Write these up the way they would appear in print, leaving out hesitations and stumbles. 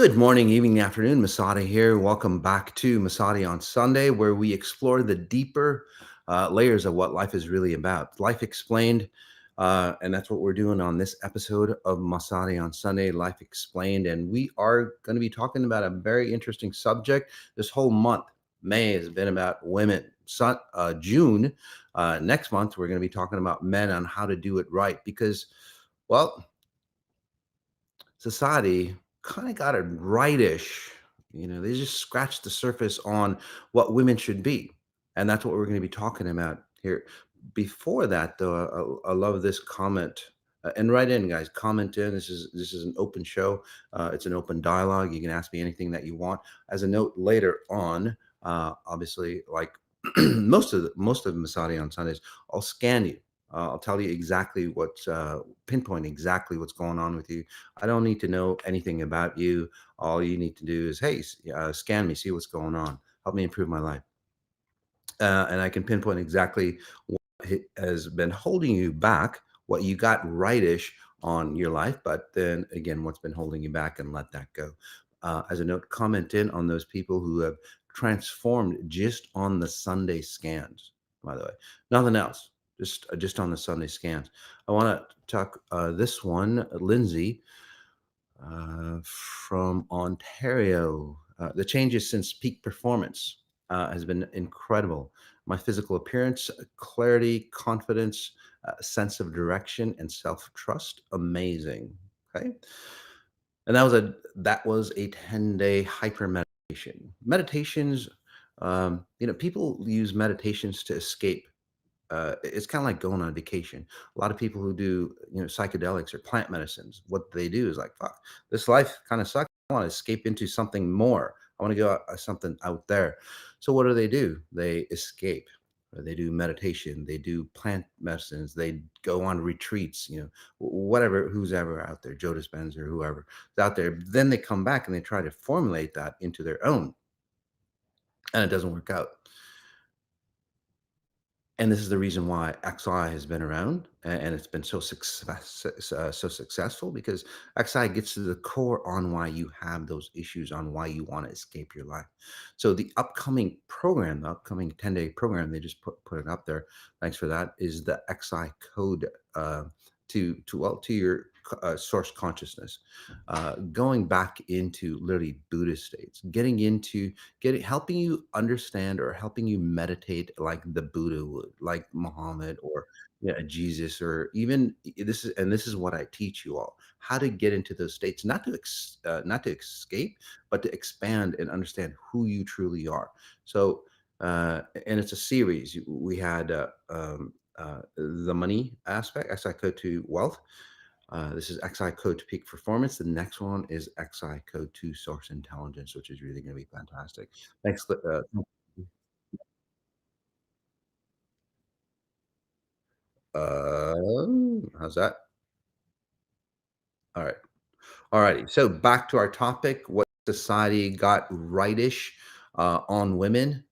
Good morning, evening, afternoon. Masati here. Welcome back to Masati on Sunday, where we explore the deeper layers of what life is really about. Life explained, and that's what we're doing on this episode of Masati on Sunday, Life Explained. And we are going to be talking about a very interesting subject. This whole month, May, has been about women. June, next month, we're going to be talking about men on how to do it right because, well, society kind of got it rightish. They just scratched the surface on what women should be. And that's what we're going to be talking about here. Before that, though, I love this comment. And write in, guys. Comment in. This is an open show. It's an open dialogue. You can ask me anything that you want. As a note, later on, obviously, like most of Masadi on Sundays, I'll scan you. I'll tell you exactly pinpoint exactly what's going on with you. I don't need to know anything about you. All you need to do is, hey, scan me, see what's going on, help me improve my life, and I can pinpoint exactly what has been holding you back, what you got rightish on your life, but then again, what's been holding you back, and let that go. As a note, comment in on those people who have transformed just on the Sunday scans. By the way, nothing else. Just on the Sunday scans. I want to talk this one, Lindsay from Ontario. The changes since peak performance has been incredible. My physical appearance, clarity, confidence, sense of direction, and self trust, amazing. Okay, and that was a 10-day hyper meditation. Meditations, people use meditations to escape. It's kind of like going on a vacation. A lot of people who do, psychedelics or plant medicines, what they do is like, fuck, this life kind of sucks. I want to escape into something more. I want to go something out there. So what do? They escape. They do meditation. They do plant medicines. They go on retreats. Whatever, who's ever out there, Joe Dispenza or whoever is out there. Then they come back and they try to formulate that into their own, and it doesn't work out. And this is the reason why XI has been around and it's been so successful because XI gets to the core on why you have those issues, on why you want to escape your life. So the upcoming 10-day program, they just put it up there. Thanks for that. Is the XI code to your source consciousness, going back into literally Buddhist states, getting helping you understand or helping you meditate like the Buddha would, like Muhammad or Jesus, or even this is what I teach you all, how to get into those states, not to escape, but to expand and understand who you truly are. So, and it's a series. We had the money aspect, XI code to wealth. This is XI code to peak performance. The next one is XI code to source intelligence, which is really going to be fantastic. Thanks. How's that? All right. All righty. So back to our topic, what society got rightish on women.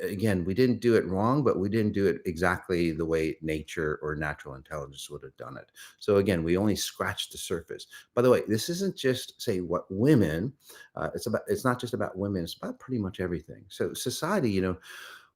Again, we didn't do it wrong, but we didn't do it exactly the way nature or natural intelligence would have done it. So again, we only scratched the surface. By the way, this isn't just say what women. It's not just about women. It's about pretty much everything. So society,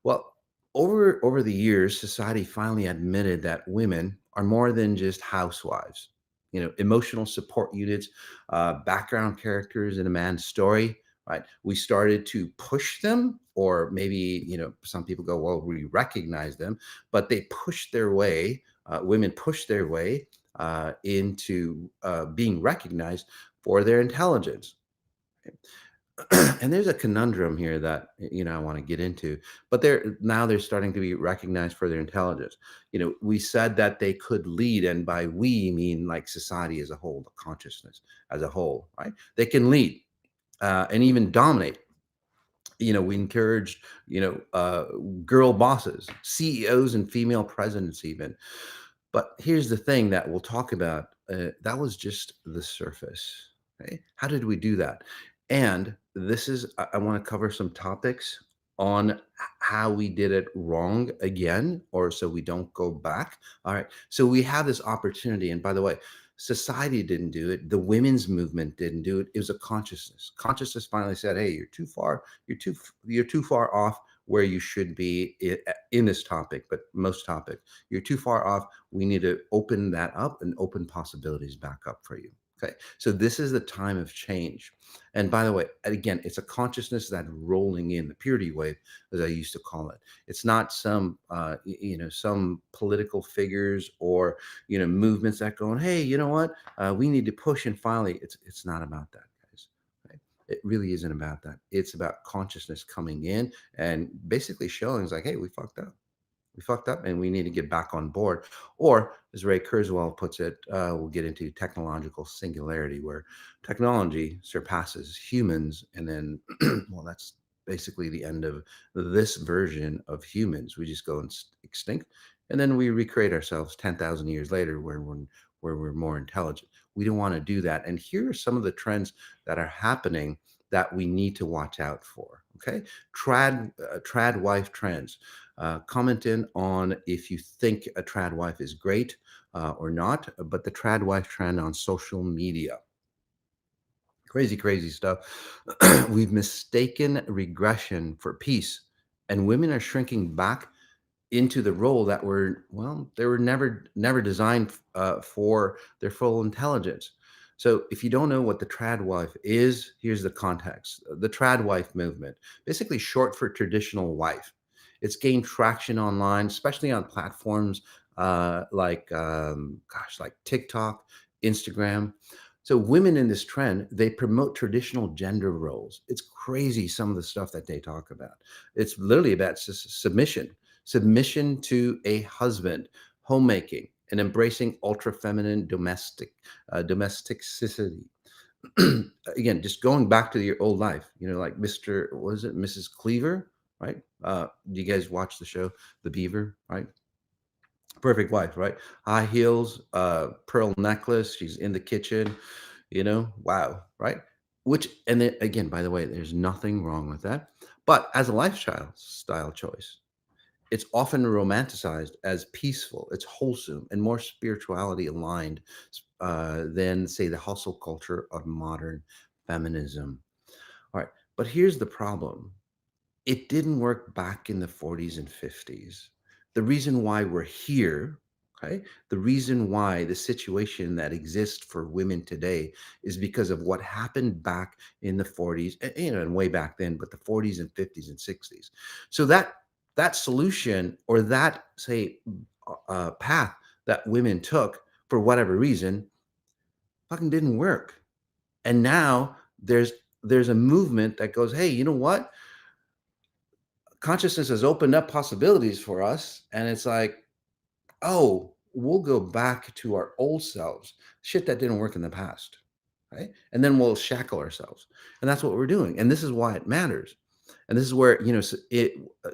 well, over the years, society finally admitted that women are more than just housewives. Emotional support units, background characters in a man's story. Right? We started to push them, or maybe some people go, well, we recognize them, but they push their way. Women push their way into being recognized for their intelligence. And there's a conundrum here that I want to get into, but they're starting to be recognized for their intelligence. We said that they could lead, and by we mean like society as a whole, the consciousness as a whole, right? They can lead and even dominate. We encouraged girl bosses, CEOs, and female presidents even. But here's the thing that we'll talk about. That was just the surface. Okay? How did we do that? And I want to cover some topics on how we did it wrong again, or so we don't go back. All right. So we have this opportunity. And by the way, Society didn't do it. The women's movement didn't do it. It was a consciousness. Consciousness finally said, "Hey, you're too far. You're too far off where you should be in this topic, but most topic. You're too far off. We need to open that up and open possibilities back up for you." Okay. So this is the time of change. And by the way, again, it's a consciousness that rolling in the purity wave, as I used to call it. It's not some, some political figures or movements that going, hey, you know what, we need to push and finally. It's not about that, guys. Right? It really isn't about that. It's about consciousness coming in and basically showing, it's like, hey, we fucked up and we need to get back on board. Or, as Ray Kurzweil puts it, we'll get into technological singularity, where technology surpasses humans. And then, well, that's basically the end of this version of humans. We just go extinct. And then we recreate ourselves 10,000 years later where we're more intelligent. We don't want to do that. And here are some of the trends that are happening that we need to watch out for. Okay. Trad wife trends. Comment in on if you think a trad wife is great or not, but the trad wife trend on social media. Crazy, crazy stuff. We've mistaken regression for peace, and women are shrinking back into the role that were, well, they were never designed for their full intelligence. So if you don't know what the trad wife is, here's the context. The trad wife movement, basically short for traditional wife. It's gained traction online, especially on platforms like TikTok, Instagram. So women in this trend, they promote traditional gender roles. It's crazy, some of the stuff that they talk about. It's literally about submission to a husband, homemaking, and embracing ultra feminine domesticity. Again, just going back to your old life, like Mr. Was it Mrs. Cleaver, right? Do you guys watch the show The Beaver, right? Perfect wife, right? High heels, pearl necklace. She's in the kitchen, wow, right? Which, and then again, by the way, there's nothing wrong with that. But as a lifestyle style choice, it's often romanticized as peaceful, it's wholesome, and more spirituality aligned than, say, the hustle culture of modern feminism. All right, but here's the problem: it didn't work back in the 40s and 50s. The reason why we're here, okay, the reason why the situation that exists for women today is because of what happened back in the 40s, and way back then, but the 40s and 50s and 60s. So that solution, or that, say, path that women took for whatever reason, fucking didn't work. And now there's a movement that goes, hey, you know what? Consciousness has opened up possibilities for us, and it's like, oh, we'll go back to our old selves, shit that didn't work in the past, right? And then we'll shackle ourselves, and that's what we're doing. And this is why it matters. And this is where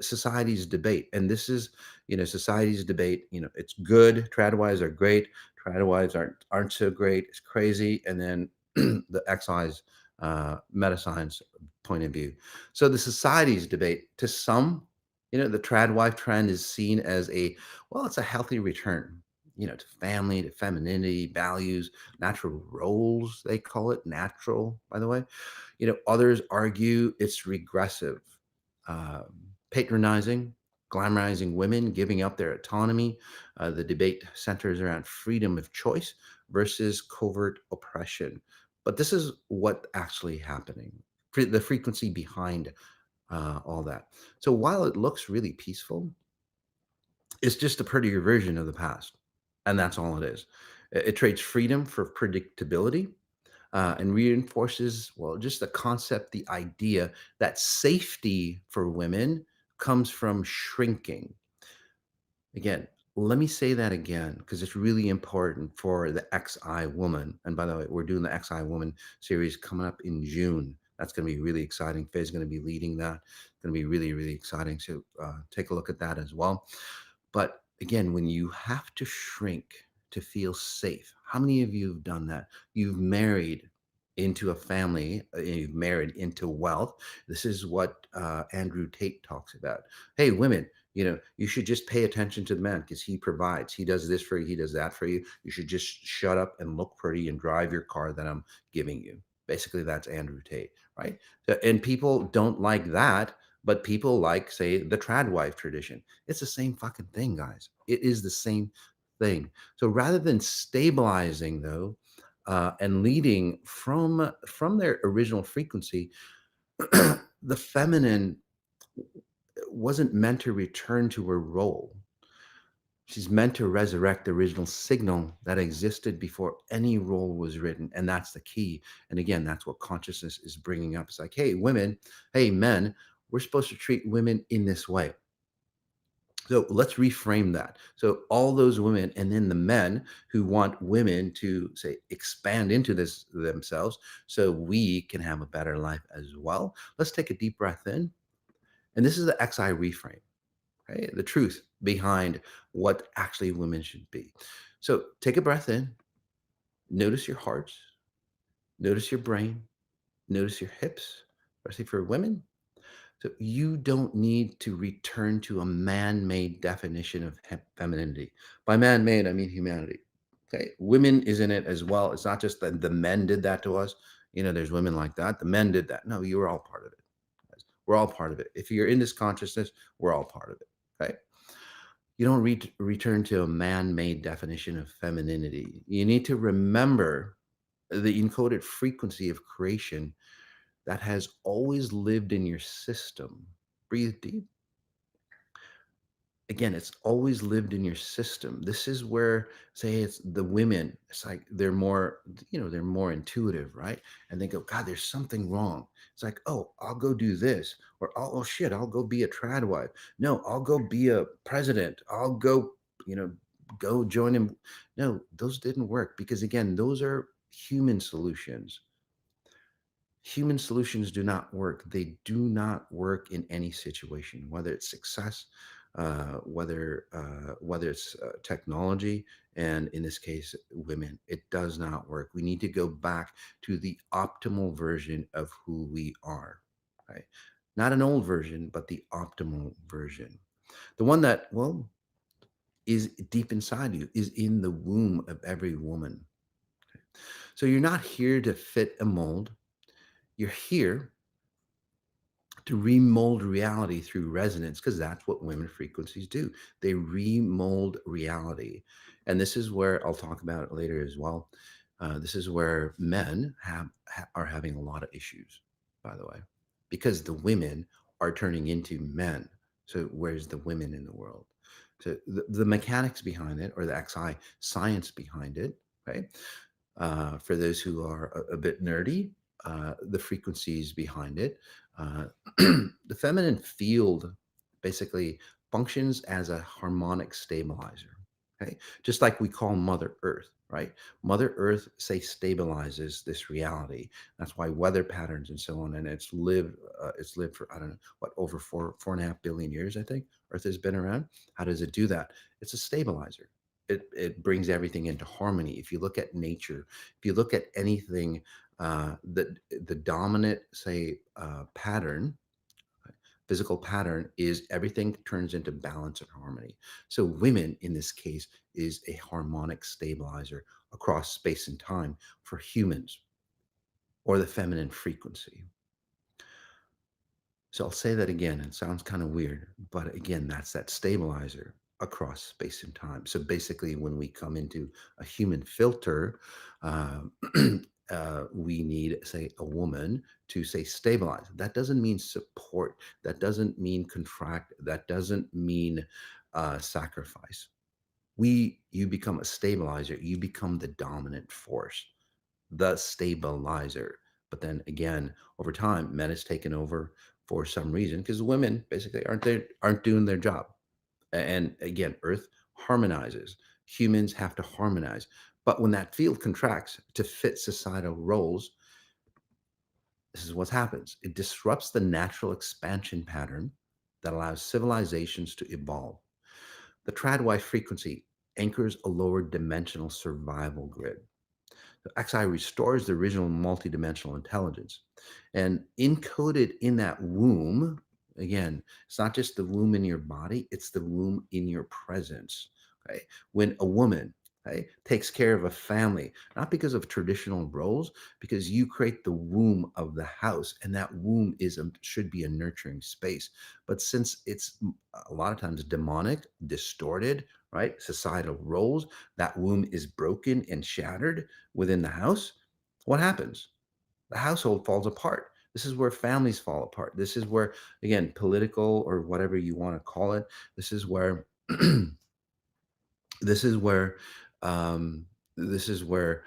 society's debate, and this is society's debate. It's good. Tradwives are great. Tradwives aren't so great. It's crazy. And then the XI's meta science point of view. So the society's debate, to some, the tradwife trend is seen as it's a healthy return, to family, to femininity, values, natural roles. They call it natural, by the way. Others argue it's regressive, um, patronizing, glamorizing women, giving up their autonomy. The debate centers around freedom of choice versus covert oppression. But this is what actually happening, the frequency behind all that. So while it looks really peaceful, it's just a prettier version of the past. And that's all it is. It trades freedom for predictability, and reinforces, well, just the concept, the idea that safety for women comes from shrinking. Again, let me say that again, because it's really important for the XI woman. And by the way, we're doing the XI woman series coming up in June. That's going to be really exciting. Faye's going to be leading that. It's going to be really, really exciting. So take a look at that as well. But again, when you have to shrink to feel safe, how many of you have done that? You've married into a family, you've married into wealth. This is what Andrew Tate talks about. Hey, women, You should just pay attention to the man because he provides. He does this for you. He does that for you. You should just shut up and look pretty and drive your car that I'm giving you. Basically, that's Andrew Tate, right? And people don't like that, but people like, say, the trad wife tradition. It's the same fucking thing, guys. It is the same thing. So rather than stabilizing, though, and leading from their original frequency, the feminine wasn't meant to return to her role. She's meant to resurrect the original signal that existed before any role was written. And that's the key. And again, that's what consciousness is bringing up. It's like, hey, women, hey, men, we're supposed to treat women in this way. So let's reframe that. So all those women and then the men who want women to, say, expand into this themselves so we can have a better life as well. Let's take a deep breath in. And this is the XI reframe, right? The truth behind what actually women should be. So take a breath in, notice your heart, notice your brain, notice your hips, especially for women. So you don't need to return to a man-made definition of femininity. By man-made, I mean humanity. Okay, women is in it as well. It's not just that the men did that to us. There's women like that. The men did that. No, you were all part of it. We're all part of it. If you're in this consciousness, we're all part of it. Okay. You don't return to a man-made definition of femininity. You need to remember the encoded frequency of creation that has always lived in your system. Breathe deep. Again, it's always lived in your system. This is where, say, it's the women, it's like they're more intuitive, right? And they go, God, there's something wrong. It's like, oh, I'll go do this. Or, oh shit, I'll go be a trad wife. No, I'll go be a president. I'll go, go join him. No, those didn't work because, again, those are human solutions. Human solutions do not work. They do not work in any situation, whether it's success, whether it's technology, and in this case, women. It does not work. We need to go back to the optimal version of who we are, right? Not an old version, but the optimal version. The one that, well, is deep inside you, is in the womb of every woman. So you're not here to fit a mold. You're here to remold reality through resonance because that's what women frequencies do. They remold reality. And this is where I'll talk about it later as well. This is where men are having a lot of issues, by the way, because the women are turning into men. So where's the women in the world? So the mechanics behind it, or the XI science behind it, right? For those who are a bit nerdy, the frequencies behind it. Uh, the feminine field basically functions as a harmonic stabilizer. Okay, just like we call Mother Earth, right? Mother Earth, say, stabilizes this reality. That's why weather patterns and so on, and it's lived for, I don't know what, over 4.5 billion years, I think. Earth has been around. How does it do that? It's a stabilizer. It brings everything into harmony. If you look at nature, if you look at anything, the dominant, say, pattern, physical pattern, is everything turns into balance and harmony. So women, in this case, is a harmonic stabilizer across space and time for humans, or the feminine frequency. So I'll say that again. It sounds kind of weird, but again, that's that stabilizer across space and time. So basically, when we come into a human filter, uh, we need, say, a woman to, say, stabilize. That doesn't mean support. That doesn't mean contract. That doesn't mean sacrifice. You become a stabilizer. You become the dominant force, the stabilizer. But then again, over time, men has taken over for some reason because women basically aren't doing their job. And again, Earth harmonizes. Humans have to harmonize. But when that field contracts to fit societal roles, this is what happens. It disrupts the natural expansion pattern that allows civilizations to evolve. The tradwife frequency anchors a lower dimensional survival grid. So XI restores the original multidimensional intelligence. And encoded in that womb, Again, it's not just the womb in your body, it's the womb in your presence. Okay. When a woman, okay, takes care of a family, not because of traditional roles, because you create the womb of the house, and that womb should be a nurturing space. But since it's a lot of times demonic, distorted, right, societal roles, that womb is broken and shattered within the house. What happens? The household falls apart. This is where families fall apart. This is where, again, political or whatever you want to call it, this is where this is where um, this is where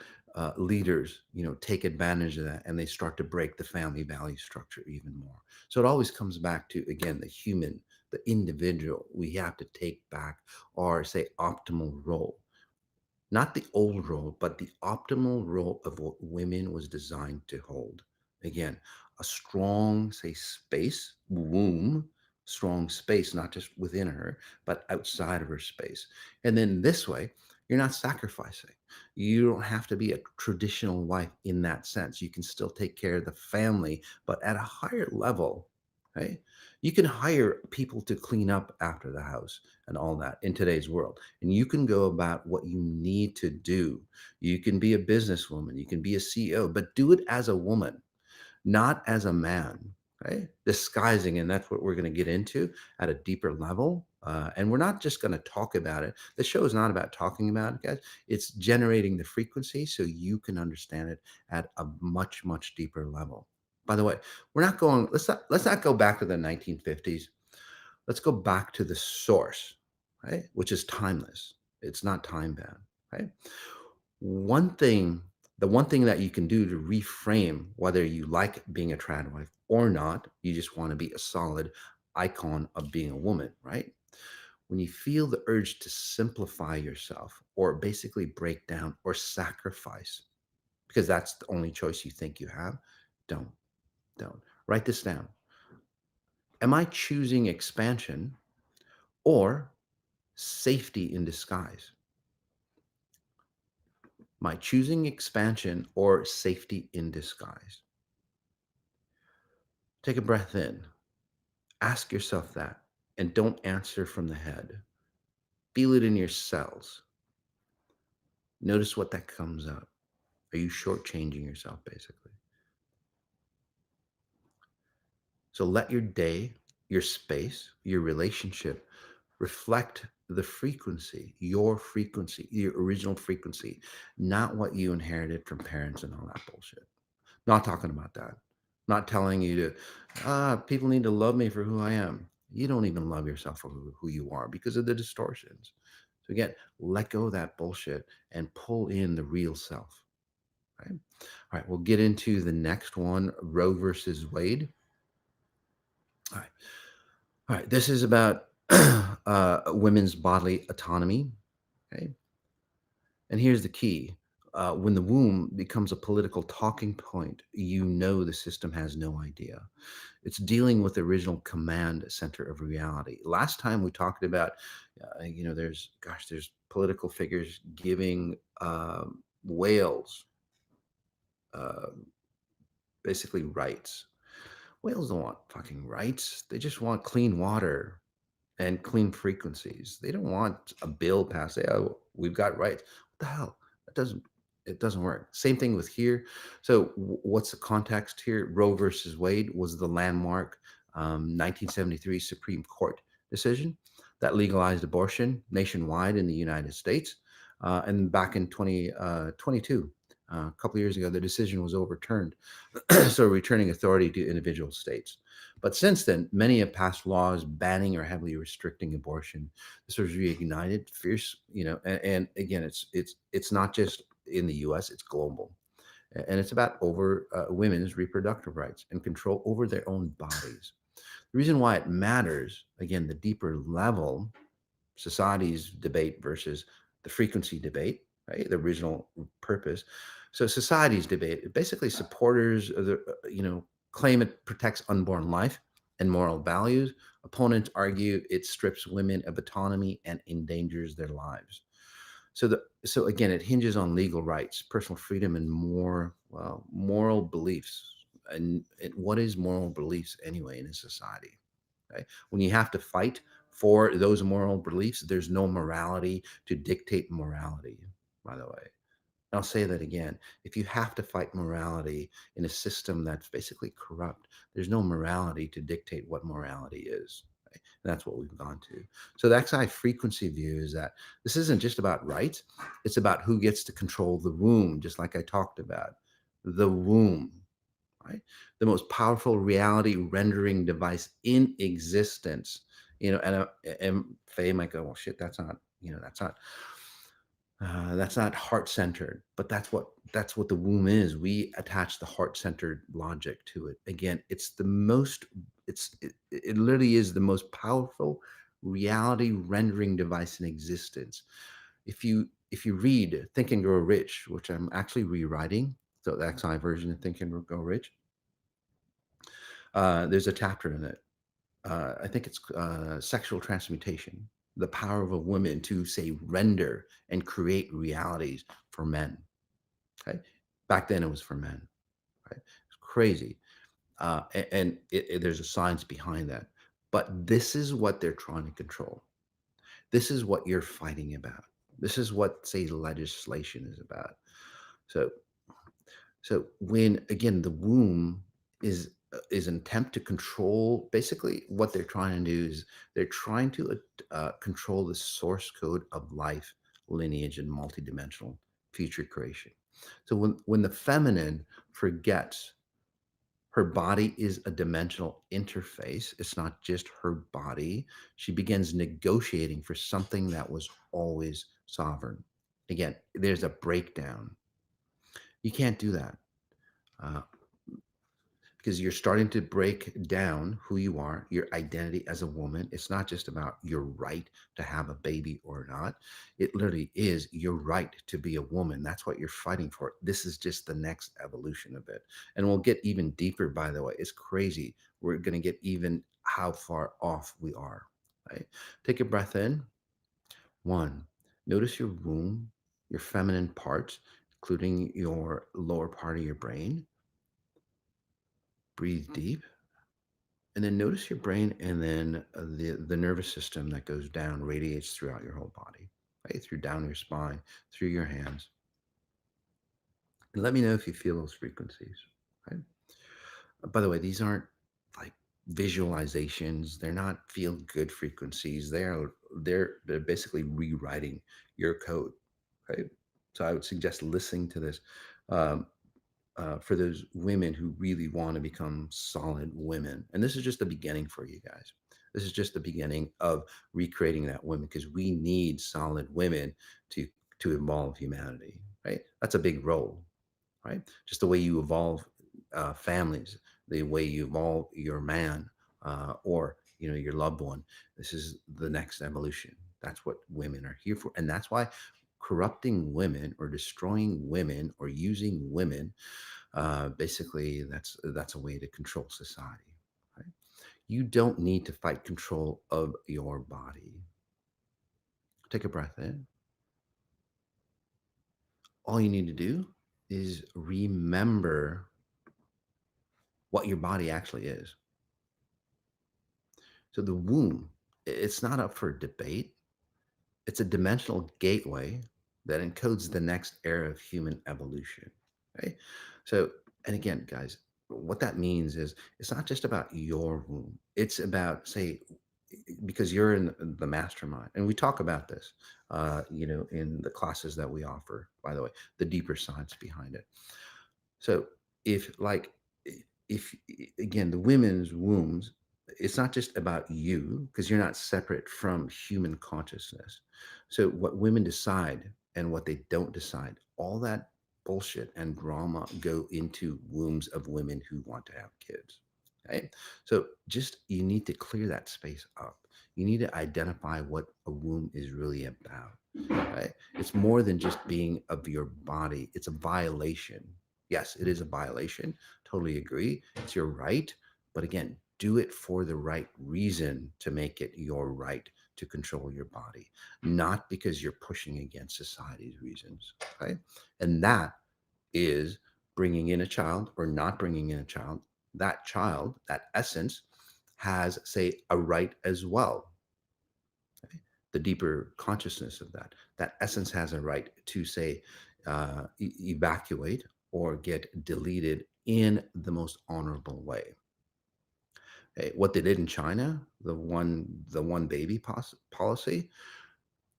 leaders, take advantage of that, and they start to break the family value structure even more. So it always comes back to, again, the human, the individual. We have to take back our, say, optimal role, not the old role, but the optimal role of what women was designed to hold. Again, a strong, say, space, womb, strong space, not just within her, but outside of her space. And then this way, you're not sacrificing. You don't have to be a traditional wife in that sense. You can still take care of the family, but at a higher level, right? You can hire people to clean up after the house and all that in today's world, and you can go about what you need to do. You can be a businesswoman, you can be a CEO, but do it as a woman, not as a man, right? Disguising, and that's what we're going to get into at a deeper level. And we're not just going to talk about it. The show is not about talking about it, guys. It's generating the frequency so you can understand it at a much, much deeper level. By the way, we're not going. Let's not go back to the 1950s. Let's go back to the source, right? Which is timeless. It's not time bound, right? One thing, the one thing that you can do to reframe whether you like being a trad wife or not, you just want to be a solid icon of being a woman, right? When you feel the urge to simplify yourself or basically break down or sacrifice, because that's the only choice you think you have, don't, don't. Write this down. Am I choosing expansion or safety in disguise? My choosing expansion or safety in disguise? Take a breath in. Ask yourself that, and don't answer from the head. Feel it in your cells. Notice what that comes up. Are you shortchanging yourself, basically? So let your day, your space, your relationship reflect the frequency, your original frequency, not what you inherited from parents and all that bullshit. Not talking about that. Not telling you to, people need to love me for who I am. You don't even love yourself for who you are because of the distortions. So again, let go of that bullshit and pull in the real self. Right? All right, we'll get into the next one, Roe versus Wade. All right. All right. This is about women's bodily autonomy. Okay. And here's the key. When the womb becomes a political talking point, you know the system has no idea. It's dealing with the original command center of reality. Last time we talked about, there's political figures giving whales uh, basically rights. Whales don't want fucking rights. They just want clean water and clean frequencies. They don't want a bill passed. Say, oh, we've got rights. What the hell? It doesn't work. Same thing with here. So what's the context here? Roe versus Wade was the landmark 1973 Supreme Court decision that legalized abortion nationwide in the United States. And back in 2022, a couple of years ago, the decision was overturned. So returning authority to individual states. But since then, many have passed laws banning or heavily restricting abortion. This was reignited, fierce, and again, it's not just in the U.S; it's global, and it's about over women's reproductive rights and control over their own bodies. The reason why it matters, again, the deeper level, society's debate versus the frequency debate, right? The original purpose. So society's debate, basically supporters of the, claim it protects unborn life and moral values. Opponents argue it strips women of autonomy and endangers their lives. So again, it hinges on legal rights, personal freedom, and more moral beliefs. And what is moral beliefs anyway in a society? Okay? When you have to fight for those moral beliefs, there's no morality to dictate morality, by the way. I'll say that again. If you have to fight morality in a system that's basically corrupt, there's no morality to dictate what morality is. Right? And that's what we've gone to. So the XI frequency view is that this isn't just about rights, it's about who gets to control the womb, just like I talked about. The womb, right? The most powerful reality rendering device in existence. And Faye might go, well, shit, that's not heart centered, but that's what the womb is. We attach the heart centered logic to it. Again, it literally is the most powerful reality rendering device in existence. If you read Think and Grow Rich, which I'm actually rewriting, so the XI version of Think and Grow Rich, there's a chapter in it. I think it's sexual transmutation, the power of a woman to say render and create realities for men. Okay, back then it was for men. Right, it's crazy, and there's a science behind that. But this is what they're trying to control. This is what you're fighting about. This is what, say, legislation is about. So So when again the womb is an attempt to control, basically what they're trying to do is they're trying to control the source code of life, lineage, and multidimensional future creation. So when the feminine forgets her body is a dimensional interface, it's not just her body. She begins negotiating for something that was always sovereign. Again, there's a breakdown. You can't do that. Uh, because you're starting to break down who you are, your identity as a woman. It's not just about your right to have a baby or not. It literally is your right to be a woman. That's what you're fighting for. This is just the next evolution of it. And we'll get even deeper, by the way. It's crazy. We're going to get even how far off we are. Right? Take a breath in. One, notice your womb, your feminine parts, including your lower part of your brain. Breathe deep. And then notice your brain, and then the nervous system that goes down radiates throughout your whole body, right? Through down your spine, through your hands. And let me know if you feel those frequencies, right? By the way, these aren't like visualizations. They're not feel good frequencies. They're basically rewriting your code, right? So I would suggest listening to this. Um, for those women who really want to become solid women. And this is just the beginning for you guys. This is just the beginning of recreating that women, because we need solid women to evolve humanity, right? That's a big role, right? Just the way you evolve families, the way you evolve your man or your loved one. This is the next evolution. That's what women are here for, and that's why corrupting women or destroying women or using women, basically that's a way to control society, right? You don't need to fight control of your body. Take a breath in. All you need to do is remember what your body actually is. So the womb, it's not up for debate. It's a dimensional gateway that encodes the next era of human evolution. Right? So, and again, guys, what that means is it's not just about your womb. It's about, say, because you're in the mastermind, and we talk about this, in the classes that we offer. By the way, the deeper science behind it. So if like if again the women's wombs, it's not just about you because you're not separate from human consciousness. So what women decide and what they don't decide, all that bullshit and drama go into wombs of women who want to have kids. Okay. So just you need to clear that space up. You need to identify what a womb is really about. Right? It's more than just being of your body. It's a violation. Yes, it is a violation. Totally agree. It's your right. But again, do it for the right reason to make it your right to control your body, not because you're pushing against society's reasons. Okay. And that is bringing in a child or not bringing in a child. That child, that essence, has, say, a right as well. The deeper consciousness of that essence has a right to, say, evacuate or get deleted in the most honorable way. What they did in China, the one baby policy,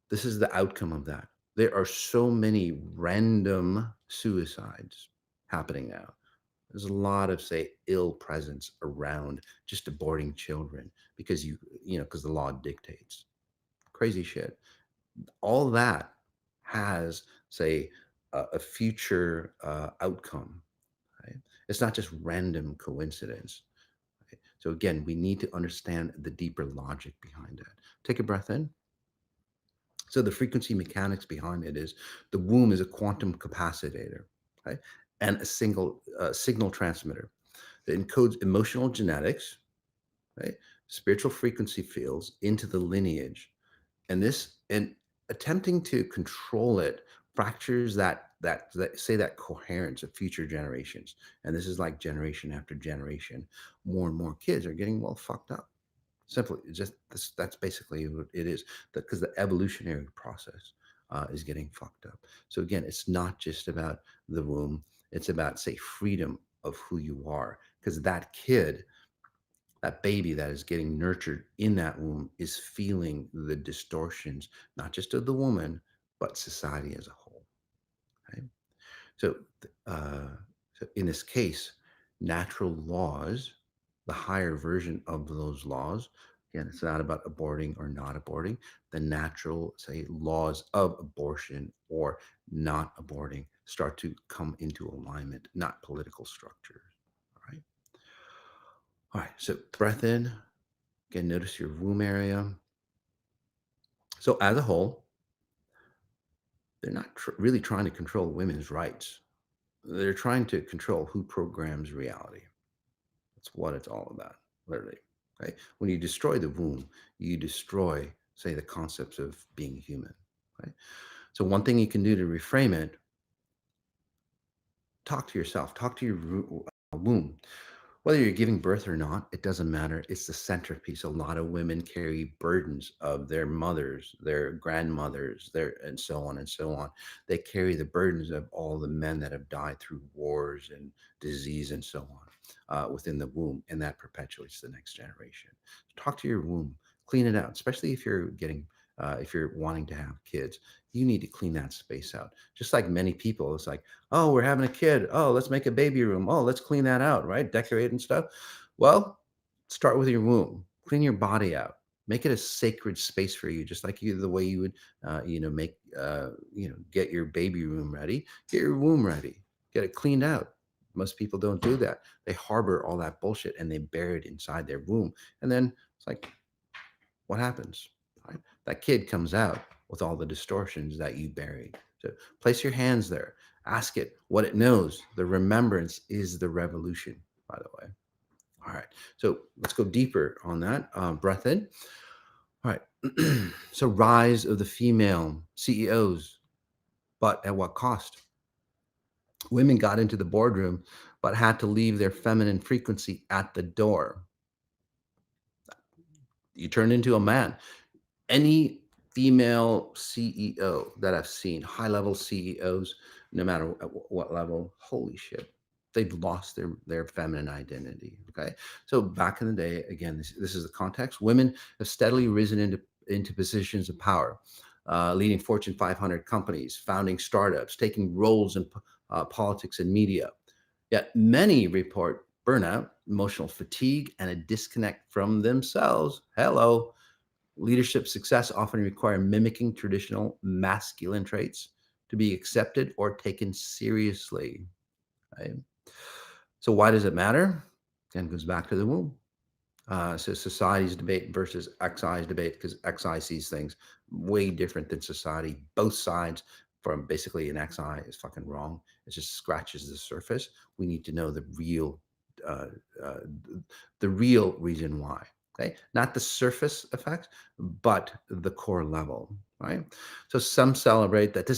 this is the outcome of that. There are so many random suicides happening now. There's a lot of, say, ill presence around just aborting children because because the law dictates. Crazy shit. All that has, say, a future outcome. Right? It's not just random coincidence. Right? So again, we need to understand the deeper logic behind that. Take a breath in. So the frequency mechanics behind it is the womb is a quantum capacitator, right? And a single signal transmitter that encodes emotional genetics, right? Spiritual frequency fields into the lineage. And attempting to control it fractures that coherence of future generations. And this is like generation after generation. More and more kids are getting well fucked up. Simply, just this, that's basically what it is. Because the evolutionary process is getting fucked up. So again, it's not just about the womb. It's about, say, freedom of who you are. Because that kid, that baby that is getting nurtured in that womb is feeling the distortions, not just of the woman, but society as a whole. Right? So, uh, so in this case, natural laws, the higher version of those laws, again, it's not about aborting or not aborting. The natural, say, laws of abortion or not aborting start to come into alignment, not political structures. All right. All right. So breath in. Again, notice your womb area. So as a whole, they're not really trying to control women's rights. They're trying to control who programs reality. That's what it's all about, literally. Right? When you destroy the womb, you destroy, say, the concepts of being human. Right? So one thing you can do to reframe it: talk to yourself, talk to your womb. Whether you're giving birth or not, it doesn't matter. It's the centerpiece. A lot of women carry burdens of their mothers, their grandmothers, and so on and so on. They carry the burdens of all the men that have died through wars and disease and so on within the womb, and that perpetuates the next generation. Talk to your womb, clean it out, especially if you're wanting to have kids. You need to clean that space out. Just like many people, it's like, oh, we're having a kid. Oh, let's make a baby room. Oh, let's clean that out, right? Decorate and stuff. Well, start with your womb. Clean your body out. Make it a sacred space for you, just like the way you would, get your baby room ready. Get your womb ready. Get it cleaned out. Most people don't do that. They harbor all that bullshit and they bury it inside their womb. And then it's like, what happens? Right? That kid comes out with all the distortions that you buried. So place your hands there. Ask it what it knows. The remembrance is the revolution, by the way. All right. So let's go deeper on that. Breath in. All right. So rise of the female CEOs, but at what cost? Women got into the boardroom, but had to leave their feminine frequency at the door. You turn into a man. Any female CEO that I've seen, high level CEOs, no matter at what level, holy shit, they've lost their feminine identity. Okay, so back in the day, again, this is the context. Women have steadily risen into positions of power, leading Fortune 500 companies, founding startups, taking roles in politics and media. Yet many report burnout, emotional fatigue, and a disconnect from themselves. Hello. Leadership success often require mimicking traditional masculine traits to be accepted or taken seriously. Right? So why does it matter? Again, it goes back to the womb. So society's debate versus XI's debate, because XI sees things way different than society. Both sides from basically an XI is fucking wrong. It just scratches the surface. We need to know uh, uh, the real reason why. Okay, not the surface effects, but the core level. Right. So some celebrate that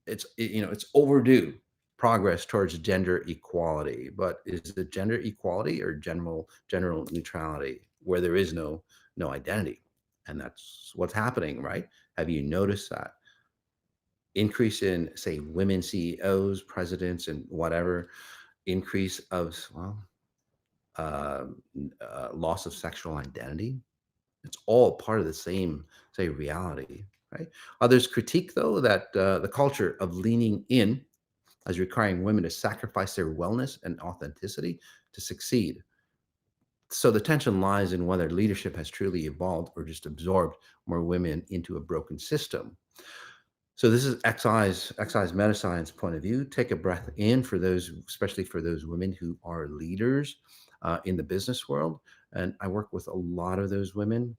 it's overdue progress towards gender equality, but is it gender equality or general neutrality? where there is no identity. And that's what's happening, right? Have you noticed that? Increase in, say, women CEOs, presidents, and whatever, increase of, well, loss of sexual identity. It's all part of the same, say, reality, right? Others critique, though, that the culture of leaning in as requiring women to sacrifice their wellness and authenticity to succeed. So the tension lies in whether leadership has truly evolved or just absorbed more women into a broken system. So this is XI's meta science point of view. Take a breath in for those, especially for those women who are leaders in the business world. And I work with a lot of those women,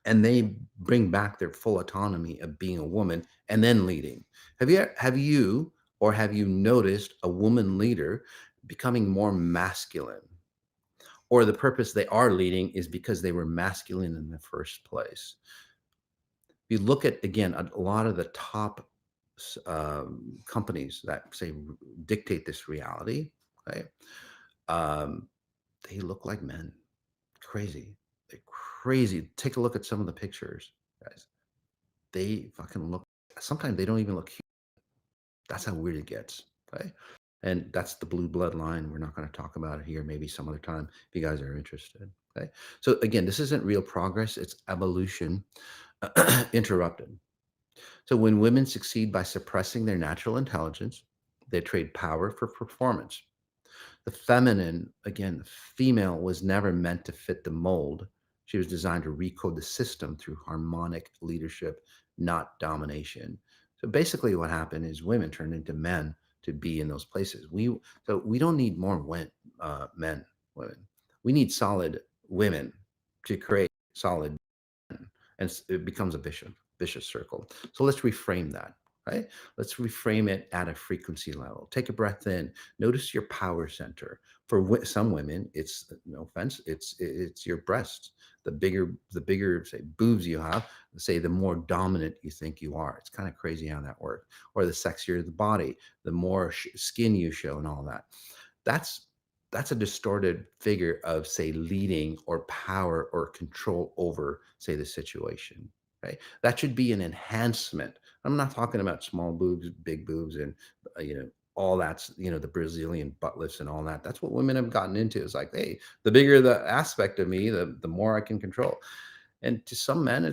and they bring back their full autonomy of being a woman and then leading. Have you or have you noticed a woman leader becoming more masculine, or the purpose they are leading is because they were masculine in the first place? If you look at, again, a lot of the top companies that say dictate this reality, right? Um, they look like men. Crazy. They're crazy. Take a look at some of the pictures, guys. They fucking look. Sometimes they don't even look. That's how weird it gets, right? And that's the blue bloodline. We're not going to talk about it here. Maybe some other time if you guys are interested. Okay. So again, this isn't real progress. It's evolution interrupted. So when women succeed by suppressing their natural intelligence, they trade power for performance. The feminine, again, female was never meant to fit the mold. She was designed to recode the system through harmonic leadership, not domination. So basically, what happened is women turned into men to be in those places. We don't need more men, women. We need solid women to create solid, and it becomes a vicious circle. So let's reframe that, right? Let's reframe it at a frequency level. Take a breath in. Notice your power center. For some women, it's, no offense, it's your breasts. The bigger, say, boobs you have, say, the more dominant you think you are. It's kind of crazy how that works. Or the sexier the body, the more skin you show, and all that. That's that's a distorted figure of, say, leading or power or control over, say, the situation, right? That should be an enhancement. I'm not talking about small boobs, big boobs, and all that's, the Brazilian butt lifts and all that. That's what women have gotten into. It's like, hey, the bigger the aspect of me, the more I can control. And to some men,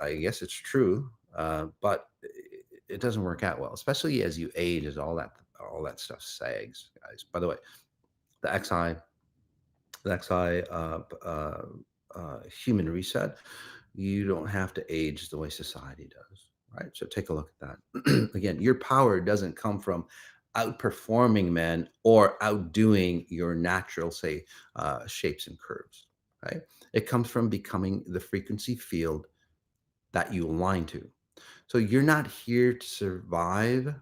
I guess it's true, but it doesn't work out well, especially as you age, as all that stuff sags, guys. By the way, the XI, human reset, you don't have to age the way society does, right? So take a look at that. Again, your power doesn't come from outperforming men or outdoing your natural, say, shapes and curves, right? It comes from becoming the frequency field that you align to. So you're not here to survive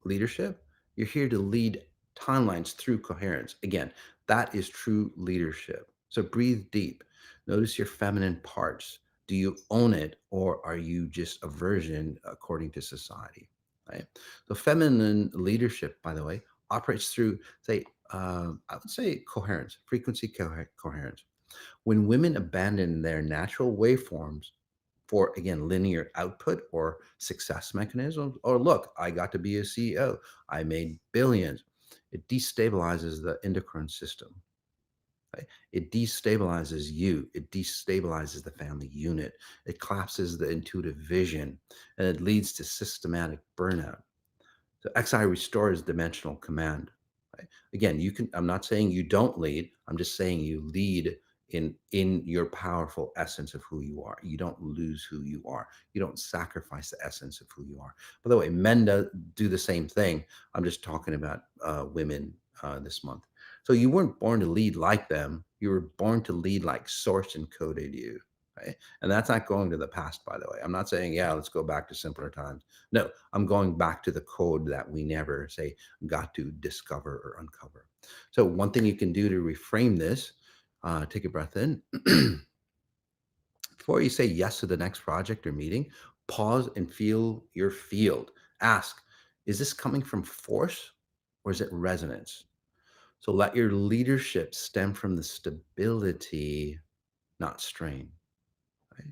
leadership. You're here to lead timelines through coherence. Again, that is true leadership. So breathe deep. Notice your feminine parts. Do you own it, or are you just a version according to society? Right. So feminine leadership, by the way, operates through, say, I would say coherence, frequency coherence. When women abandon their natural waveforms for, again, linear output or success mechanisms, or look, I got to be a CEO, I made billions, it destabilizes the endocrine system, right? It destabilizes you, it destabilizes the family unit, it collapses the intuitive vision, and it leads to systematic burnout. So XI restores dimensional command. Right? Again, you can. I'm not saying you don't lead. I'm just saying you lead in your powerful essence of who you are. You don't lose who you are. You don't sacrifice the essence of who you are. By the way, men do the same thing. I'm just talking about women this month. So you weren't born to lead like them. You were born to lead like Source encoded you. Right? And that's not going to the past, by the way. I'm not saying, yeah, let's go back to simpler times. No, I'm going back to the code that we never, say, got to discover or uncover. So one thing you can do to reframe this, take a breath in. Before you say yes to the next project or meeting, pause and feel your field. Ask, is this coming from force or is it resonance? So let your leadership stem from the stability. not strain. Right?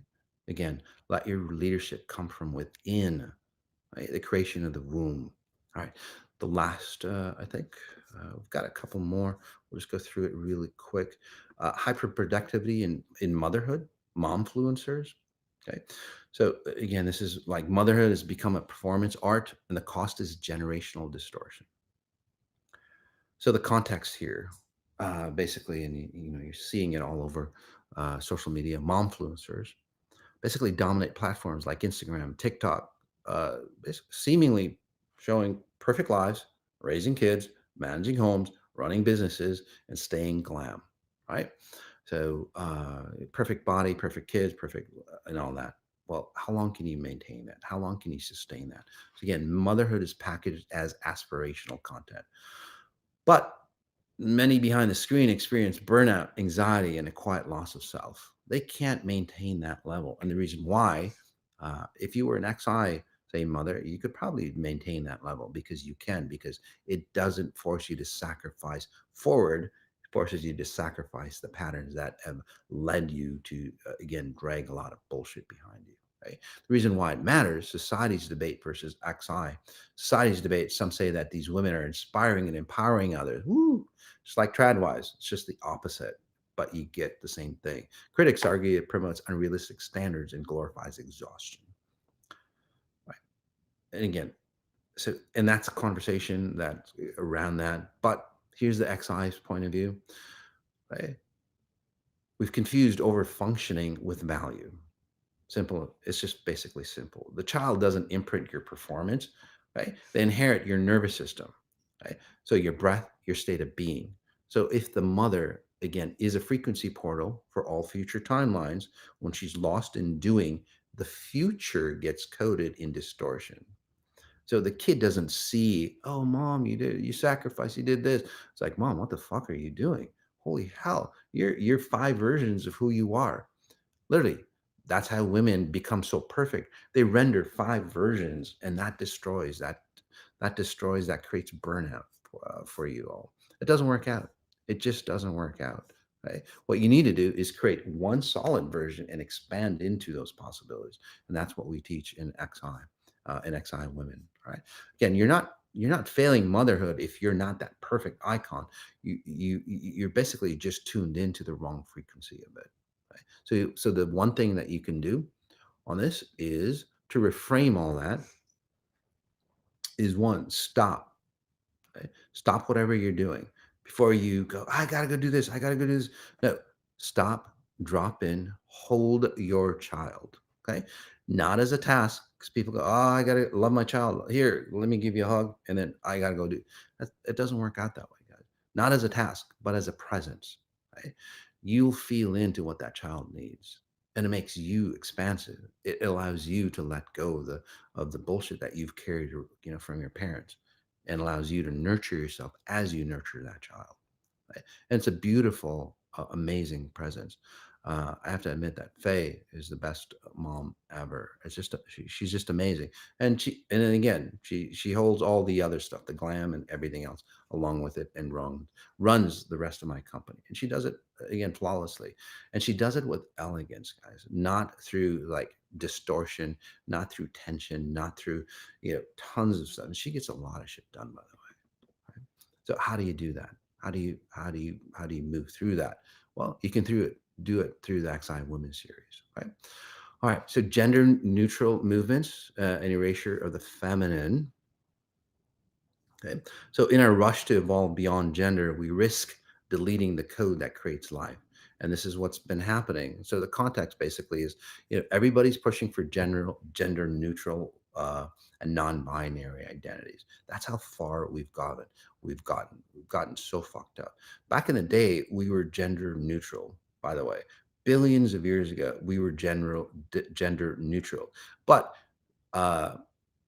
Again, let your leadership come from within, right? The creation of the womb. All right. The last, I think, we've got a couple more. We'll just go through it really quick. Hyperproductivity in motherhood, momfluencers. Okay. So again, this is like motherhood has become a performance art, and the cost is generational distortion. So the context here, basically, and you're seeing it all over social media, momfluencers basically dominate platforms like Instagram, TikTok, seemingly showing perfect lives, raising kids, managing homes, running businesses, and staying glam, right? So, perfect body, perfect kids, perfect, and all that. Well, how long can you maintain that? How long can you sustain that? So, again, motherhood is packaged as aspirational content. But many behind the screen experience burnout, anxiety, and a quiet loss of self. They can't maintain that level. And the reason why, if you were an XI, say, mother, you could probably maintain that level because you can, because it doesn't force you to sacrifice forward. It forces you to sacrifice the patterns that have led you to, again, drag a lot of bullshit behind you. Right? The reason why it matters, society's debate versus XI. Society's debate, some say that these women are inspiring and empowering others. Woo! Just like TradWise, it's just the opposite, but you get the same thing. Critics argue it promotes unrealistic standards and glorifies exhaustion. Right. And again, and that's a conversation that's around that. But here's the XI's point of view. Right? We've confused over functioning with value. Simple. It's just basically simple. The child doesn't imprint your performance, right? They inherit your nervous system, right? So your breath, your state of being. So if the mother, again, is a frequency portal for all future timelines, when she's lost in doing, the future gets coded in distortion. So the kid doesn't see, oh, mom, you sacrificed, you did this. It's like, mom, what the fuck are you doing? Holy hell, you're five versions of who you are. Literally, that's how women become so perfect. They render five versions, and that creates burnout for you all. It doesn't work out. It just doesn't work out. Right? What you need to do is create one solid version and expand into those possibilities, and that's what we teach in XI women. Right? Again, you're not failing motherhood if you're not that perfect icon. You're basically just tuned into the wrong frequency of it. Right? So the one thing that you can do on this is to reframe all that is one, stop. Right? Stop whatever you're doing before you go, I gotta go do this, I gotta go do this. No, stop, drop in, hold your child. Okay. Not as a task, because people go, oh, I gotta love my child. Here, let me give you a hug, and then I gotta go do that. It doesn't work out that way, guys. Not as a task, but as a presence. Right? You'll feel into what that child needs. And it makes you expansive. It allows you to let go of the bullshit that you've carried, from your parents, and allows you to nurture yourself as you nurture that child. Right? And it's a beautiful, amazing presence. I have to admit that Faye is the best mom ever. It's just she's just amazing, and then again she holds all the other stuff, the glam and everything else along with it, and runs the rest of my company, and she does it again flawlessly, and she does it with elegance, guys, not through like distortion, not through tension, not through tons of stuff. And she gets a lot of shit done, by the way. Right? So how do you do that? How do you move through that? Well, you can do it through the XI Women series, right? All right. So gender neutral movements, and erasure of the feminine. Okay. So in our rush to evolve beyond gender, we risk deleting the code that creates life. And this is what's been happening. So the context basically is, everybody's pushing for gender neutral, and non-binary identities. That's how far we've gotten so fucked up. Back in the day, we were gender neutral, by the way. Billions of years ago, we were gender neutral. But uh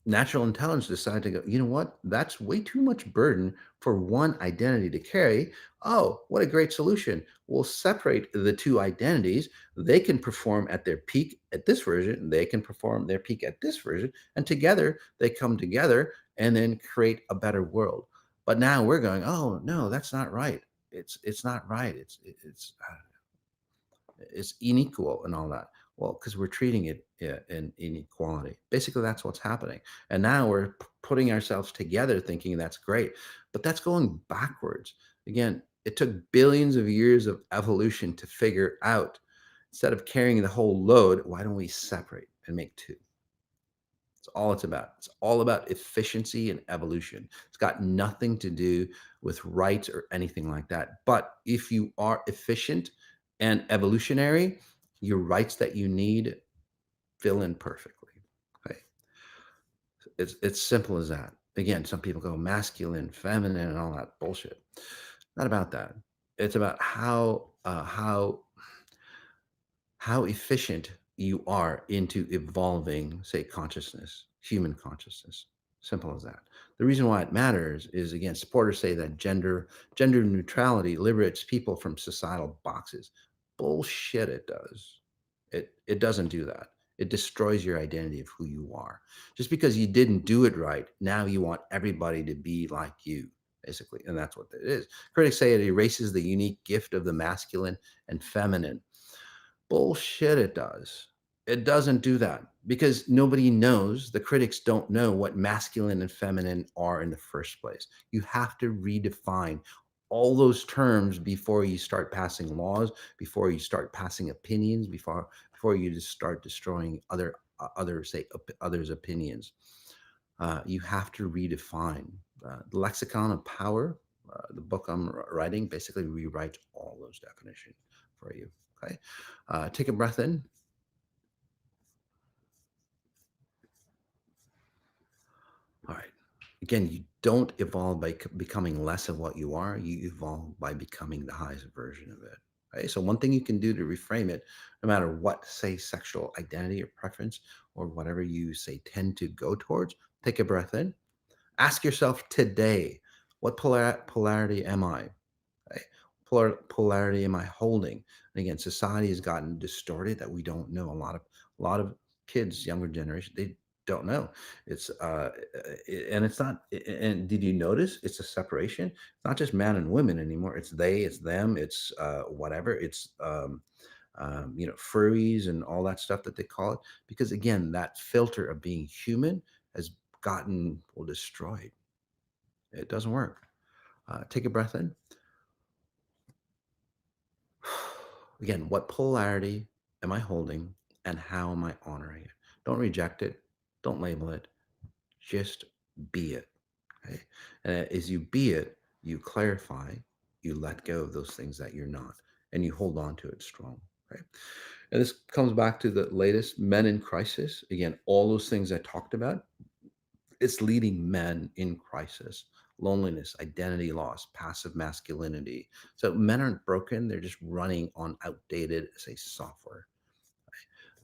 natural intelligence decided to go, you know what? That's way too much burden for one identity to carry. Oh, what a great solution. We'll separate the two identities. They can perform at their peak at this version, they can perform their peak at this version, and together they come together and then create a better world. But now we're going, oh, no, that's not right. It's not right. It's unequal and all that. Well, because we're treating it in inequality. Basically, that's what's happening. And now we're putting ourselves together thinking that's great, but that's going backwards. Again, it took billions of years of evolution to figure out, instead of carrying the whole load, why don't we separate and make two? It's all it's about. It's all about efficiency and evolution. It's got nothing to do with rights or anything like that. But if you are efficient and evolutionary, your rights that you need fill in perfectly. Okay. It's simple as that. Again, some people go masculine, feminine, and all that bullshit. Not about that. It's about how efficient you are into evolving, say, consciousness, human consciousness. Simple as that. The reason why it matters is, again, supporters say that gender neutrality liberates people from societal boxes. Bullshit, it does. It doesn't do that. It destroys your identity of who you are. Just because you didn't do it right, now you want everybody to be like you, basically, and that's what it is. Critics say it erases the unique gift of the masculine and feminine. Bullshit, it does. It doesn't do that because nobody knows. The critics don't know what masculine and feminine are in the first place. You have to redefine all those terms before you start passing laws, before you start passing opinions, before you just start destroying others' opinions. You have to redefine the lexicon of power. The book I'm writing basically rewrites all those definitions for you. Okay. Take a breath in. All right. Again, you don't evolve by becoming less of what you are. You evolve by becoming the highest version of it. Okay. So one thing you can do to reframe it, no matter what, say, sexual identity or preference or whatever you say tend to go towards, take a breath in. Ask yourself today, what polarity am I? Right? Polarity am I holding? And again, society has gotten distorted that we don't know. A lot of kids, younger generation, they don't know. It's and it's not. And did you notice? It's a separation. It's not just man and women anymore. It's they. It's them. It's whatever. It's furries and all that stuff that they call it. Because again, that filter of being human has gotten destroyed. It doesn't work. Take a breath in. Again, what polarity am I holding and how am I honoring it? Don't reject it. Don't label it. Just be it. Okay. And as you be it, you clarify, you let go of those things that you're not, and you hold on to it strong. Right. And this comes back to the latest men in crisis. Again, all those things I talked about, it's leading men in crisis: loneliness, identity loss, passive masculinity. So men aren't broken, they're just running on outdated, say, software.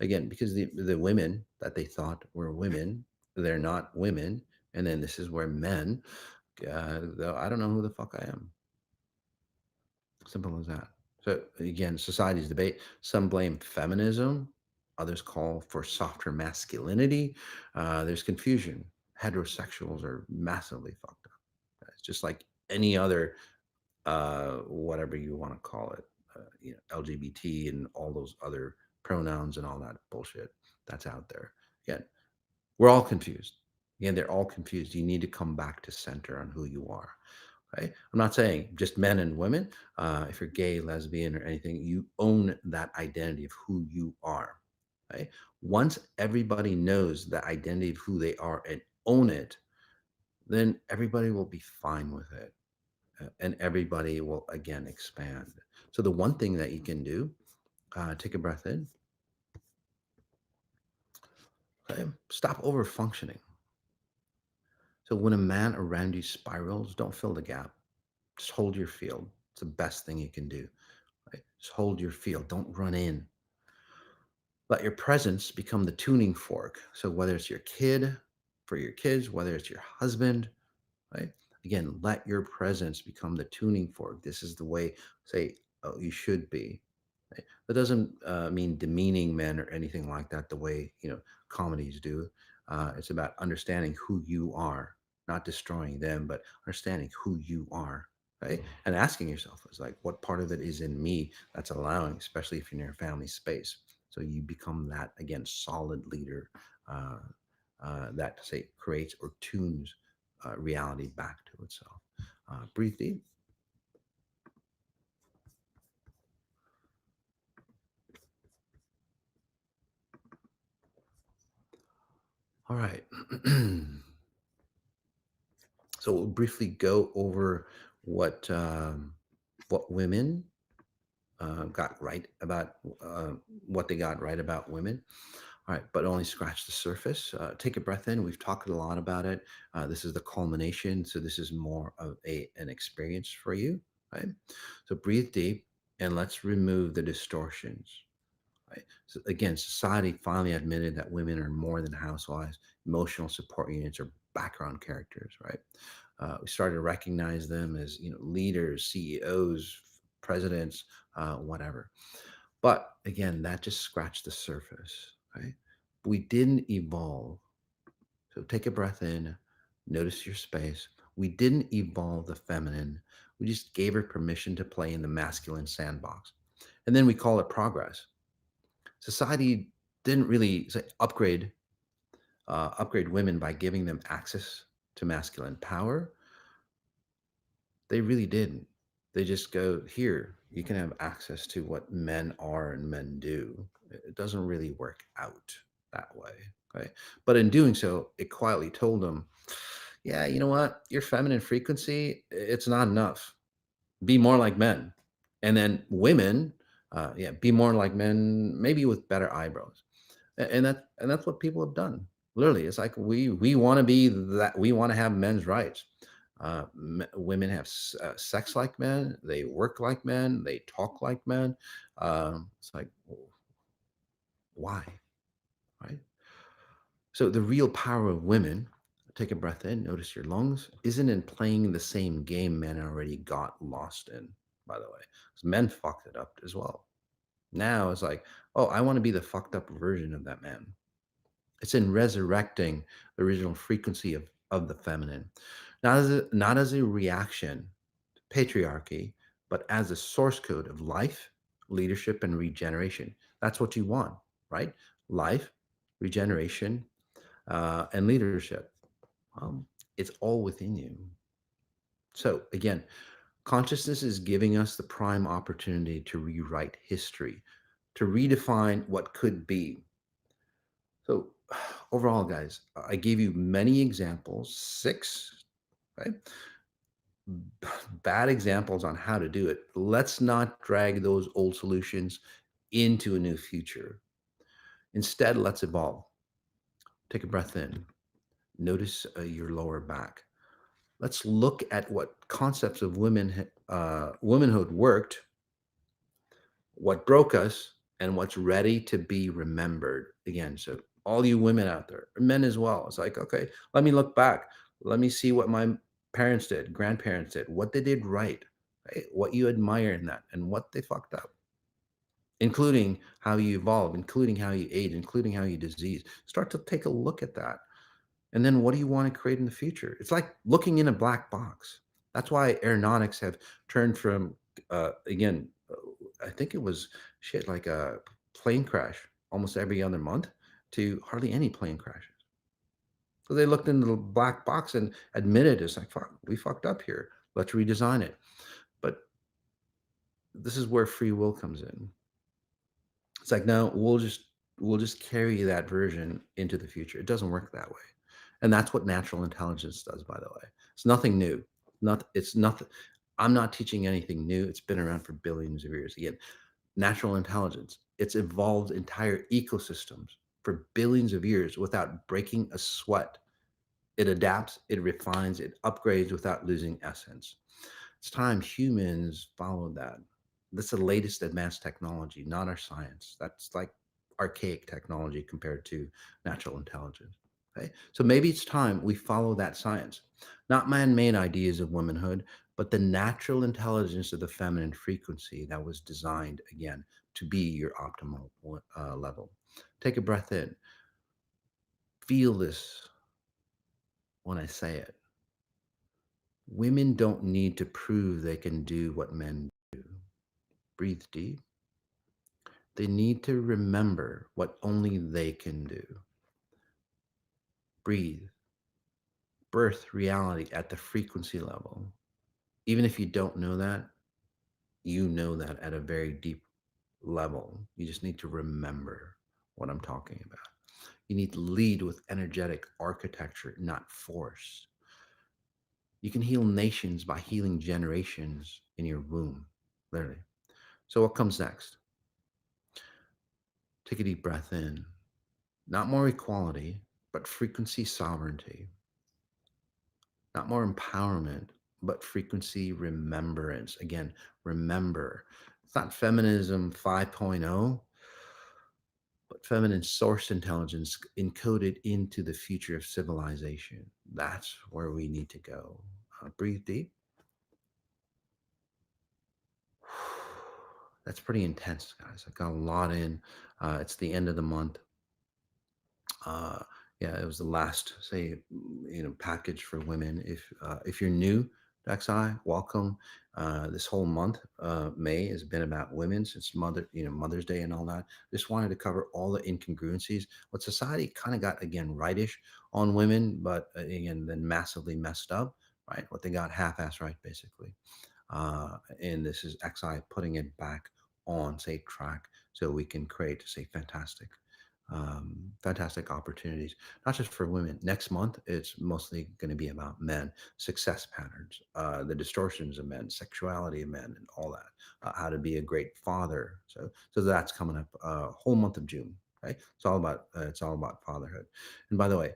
Again, because the women that they thought were women, they're not women. And then this is where men, I don't know who the fuck I am. Simple as that. So again, society's debate. Some blame feminism, others call for softer masculinity. There's confusion. Heterosexuals are massively fucked up. It's just like any other, whatever you want to call it, LGBT and all those other pronouns and all that bullshit that's out there. Again, we're all confused. Again, they're all confused. You need to come back to center on who you are. Okay? I'm not saying just men and women. If you're gay, lesbian, or anything, you own that identity of who you are. Okay? Once everybody knows the identity of who they are and own it, then everybody will be fine with it. And everybody will again expand. So the one thing that you can do, take a breath in. Okay? Stop over functioning. So when a man around you spirals, don't fill the gap. Just hold your field. It's the best thing you can do. Right? Just hold your field. Don't run in. Let your presence become the tuning fork. So whether it's your kid, for your kids, whether it's your husband, right? Again, let your presence become the tuning fork. This is the way, say, oh, you should be. Right? That doesn't mean demeaning men or anything like that, the way, comedies do. It's about understanding who you are, not destroying them, but understanding who you are. right? And asking yourself is like, what part of it is in me that's allowing, especially if you're in your family space. So you become that, again, solid leader uh, that, say, creates or tunes reality back to itself. Breathe deep. All right. So we'll briefly go over what um, what women got right about what they got right about women. All right, but only scratch the surface. Take a breath in. We've talked a lot about it. This is the culmination, so this is more of an experience for you, right? So breathe deep and let's remove the distortions. Right. So again, society finally admitted that women are more than housewives, emotional support units, or background characters. Right. We started to recognize them as leaders, CEOs, presidents, whatever. But again, that just scratched the surface. Right. We didn't evolve. So take a breath in, notice your space. We didn't evolve the feminine. We just gave her permission to play in the masculine sandbox. And then we call it progress. Society didn't really say upgrade women by giving them access to masculine power. They really didn't. They just go, here, you can have access to what men are and men do. It doesn't really work out that way. Okay. But in doing so, it quietly told them, yeah, you know what? Your feminine frequency, it's not enough. Be more like men. And then women, yeah, be more like men, maybe with better eyebrows. And that's what people have done. Literally, it's like we want to be that. We want to have men's rights. Women have sex like men. They work like men. They talk like men. It's like, why, right? So the real power of women. Take a breath in. Notice your lungs. Isn't in playing the same game men already got lost in. By the way, 'cause men fucked it up as well. Now it's like, oh, I want to be the fucked up version of that man. It's in resurrecting the original frequency of the feminine, not as a reaction to patriarchy, but as a source code of life, leadership, and regeneration. That's what you want, right? Life, regeneration, and leadership. Um, it's all within you. So again, consciousness is giving us the prime opportunity to rewrite history, to redefine what could be. So overall, guys, I gave you many examples, six, right? Bad examples on how to do it. Let's not drag those old solutions into a new future. Instead, let's evolve. Take a breath in. Notice your lower back. Let's look at what concepts of womanhood worked, what broke us, and what's ready to be remembered. Again, so all you women out there, men as well, it's like, okay, let me look back. Let me see what my parents did, grandparents did, what they did right, what you admire in that, and what they fucked up, including how you evolved, including how you ate, including how you disease. Start to take a look at that. And then what do you want to create in the future? It's like looking in a black box. That's why aeronautics have turned from, again, I think it was shit like a plane crash almost every other month to hardly any plane crashes. So they looked into the black box and admitted it's like, fuck, we fucked up here. Let's redesign it. But this is where free will comes in. It's like, no, we'll just carry that version into the future. It doesn't work that way. And that's what natural intelligence does, by the way. It's nothing new. It's nothing. I'm not teaching anything new. It's been around for billions of years. Again, natural intelligence. It's evolved entire ecosystems for billions of years without breaking a sweat. It adapts, it refines, it upgrades without losing essence. It's time humans followed that. That's the latest advanced technology, not our science. That's like archaic technology compared to natural intelligence. Okay. So maybe it's time we follow that science, not man made ideas of womanhood, but the natural intelligence of the feminine frequency that was designed, again, to be your optimal level. Take a breath in. Feel this when I say it. Women don't need to prove they can do what men do. Breathe deep. They need to remember what only they can do. Breathe. Birth reality at the frequency level. Even if you don't know that, you know that at a very deep level. You just need to remember what I'm talking about. You need to lead with energetic architecture, not force. You can heal nations by healing generations in your womb, literally. So, what comes next? Take a deep breath in. Not more equality, but frequency sovereignty. Not more empowerment, but frequency remembrance. Again, remember. It's not feminism 5.0, but feminine source intelligence encoded into the future of civilization. That's where we need to go. Breathe deep. That's pretty intense, guys. I got a lot in. It's the end of the month. uh, yeah, it was the last, say, package for women. If you're new to XI, welcome. This whole month, May, has been about women since Mother's Day and all that. Just wanted to cover all the incongruencies. What society kind of got again rightish on women, but again then massively messed up. Right, what they got half-ass right, basically. And this is XI putting it back on, say, track, so we can create, say, fantastic opportunities, not just for women. Next month, it's mostly going to be about men, success patterns, the distortions of men, sexuality of men, and all that. How to be a great father. So that's coming up. Whole month of June. Okay, it's all about fatherhood. And by the way,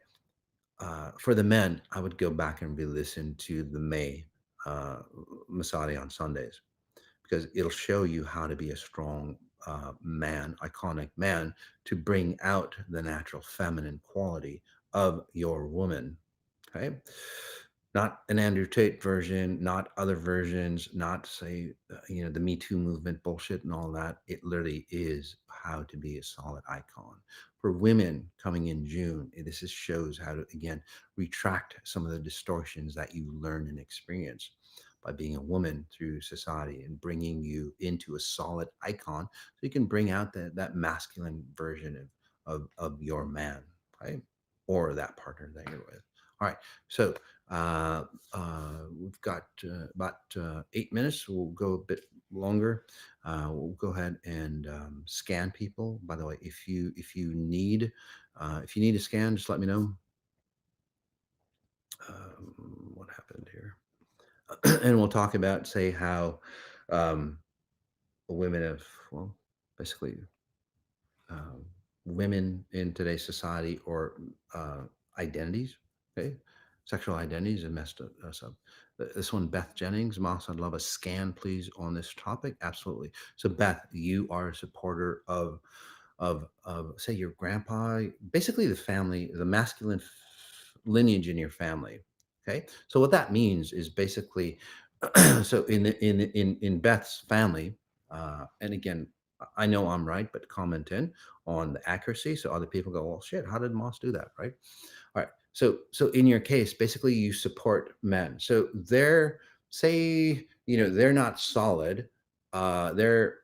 for the men, I would go back and re-listen to the May uh, Masati on Sundays, because it'll show you how to be a strong man, iconic man, to bring out the natural feminine quality of your woman. Okay. Not an Andrew Tate version, not other versions, not say, the Me Too movement bullshit and all that. It literally is how to be a solid icon. For women coming in June, this is shows how to, again, retract some of the distortions that you learn and experience by being a woman through society, and bringing you into a solid icon so you can bring out that masculine version of your man, right? Or that partner that you're with. All right. So we've got about 8 minutes. We'll go a bit longer. We'll go ahead and scan people. By the way, if you need a scan, just let me know. What happened here? And we'll talk about, say, how um, women have, well, basically, um, women in today's society, or uh, identities, okay, sexual identities, have messed us up. This one, Beth Jennings, Moss, I'd love a scan, please, on this topic. Absolutely. So, Beth, you are a supporter of say your grandpa, basically the family, the masculine lineage in your family. Okay, so what that means is basically, so in Beth's family, and again, I know I'm right, but comment in on the accuracy so other people go, well, shit, how did Moss do that, right? All right. So in your case, basically you support men. So they're, say, they're not solid. They're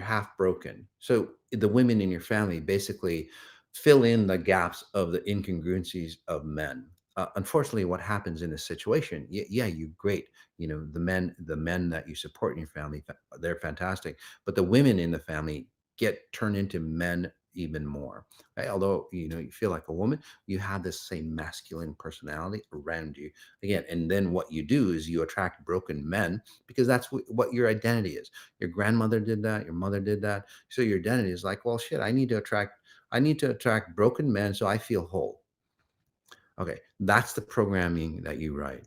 half broken. So the women in your family basically fill in the gaps of the incongruencies of men. Unfortunately, what happens in this situation? Yeah, you great. The men that you support in your family, they're fantastic. But the women in the family get turned into men even more. Right? Although you feel like a woman, you have this same masculine personality around you again. And then what you do is you attract broken men, because that's what your identity is. Your grandmother did that, your mother did that. So your identity is like, well, shit, I need to attract broken men so I feel whole. Okay, that's the programming that you write.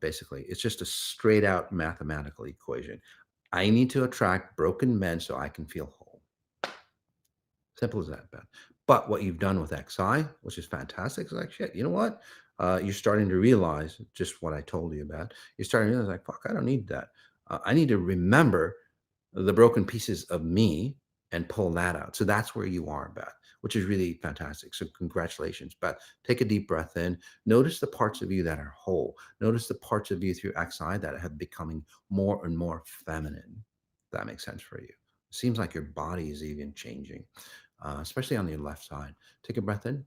Basically, it's just a straight out mathematical equation. I need to attract broken men so I can feel whole. Simple as that, Ben. But what you've done with XI, which is fantastic, is like, shit, you know what? You're starting to realize just what I told you about. You're starting to realize, like, fuck, I don't need that. I need to remember the broken pieces of me and pull that out. So that's where you are, Beth. which is really fantastic. So congratulations. But take a deep breath in. Notice the parts of you that are whole. Notice the parts of you through XI that have becoming more and more feminine. That makes sense for you. Seems like your body is even changing, especially on your left side. Take a breath in.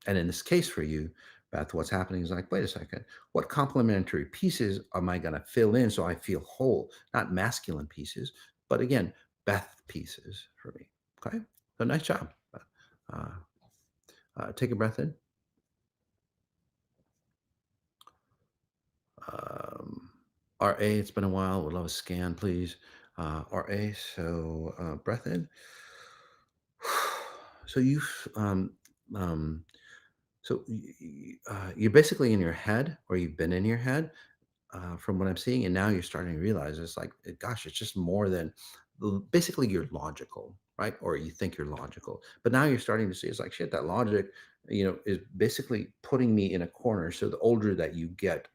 And in this case for you, Beth, what's happening is like, wait a second, what complementary pieces am I going to fill in so I feel whole? Not masculine pieces, but again, Beth pieces for me. Okay. So nice job. Uh, take a breath in. Um, RA, it's been a while. Would love a scan, please. RA, so breath in. So you've, you're basically in your head, or you've been in your head, from what I'm seeing, and now you're starting to realize it's like, gosh, it's just more than basically you're logical, right? Or you think you're logical, but now you're starting to see it's like shit. That logic, is basically putting me in a corner. So the older that you get,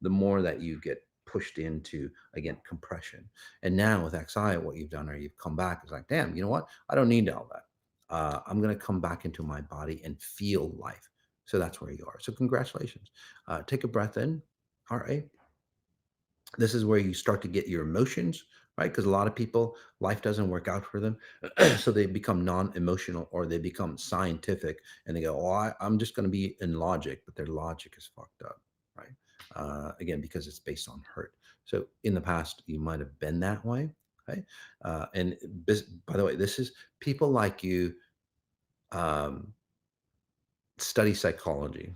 the more that you get pushed into again compression. And now with XI, what you've done, or you've come back, is like, damn, you know what? I don't need all that. I'm gonna come back into my body and feel life. So that's where you are. So congratulations. Take a breath in. All right, this is where you start to get your emotions right, because a lot of people, life doesn't work out for them. So they become non-emotional, or they become scientific, and they go, oh, I'm just going to be in logic, but their logic is fucked up, right? Again, because it's based on hurt. So in the past you might have been that way. Okay. By the way, this is people like you, um, study psychology.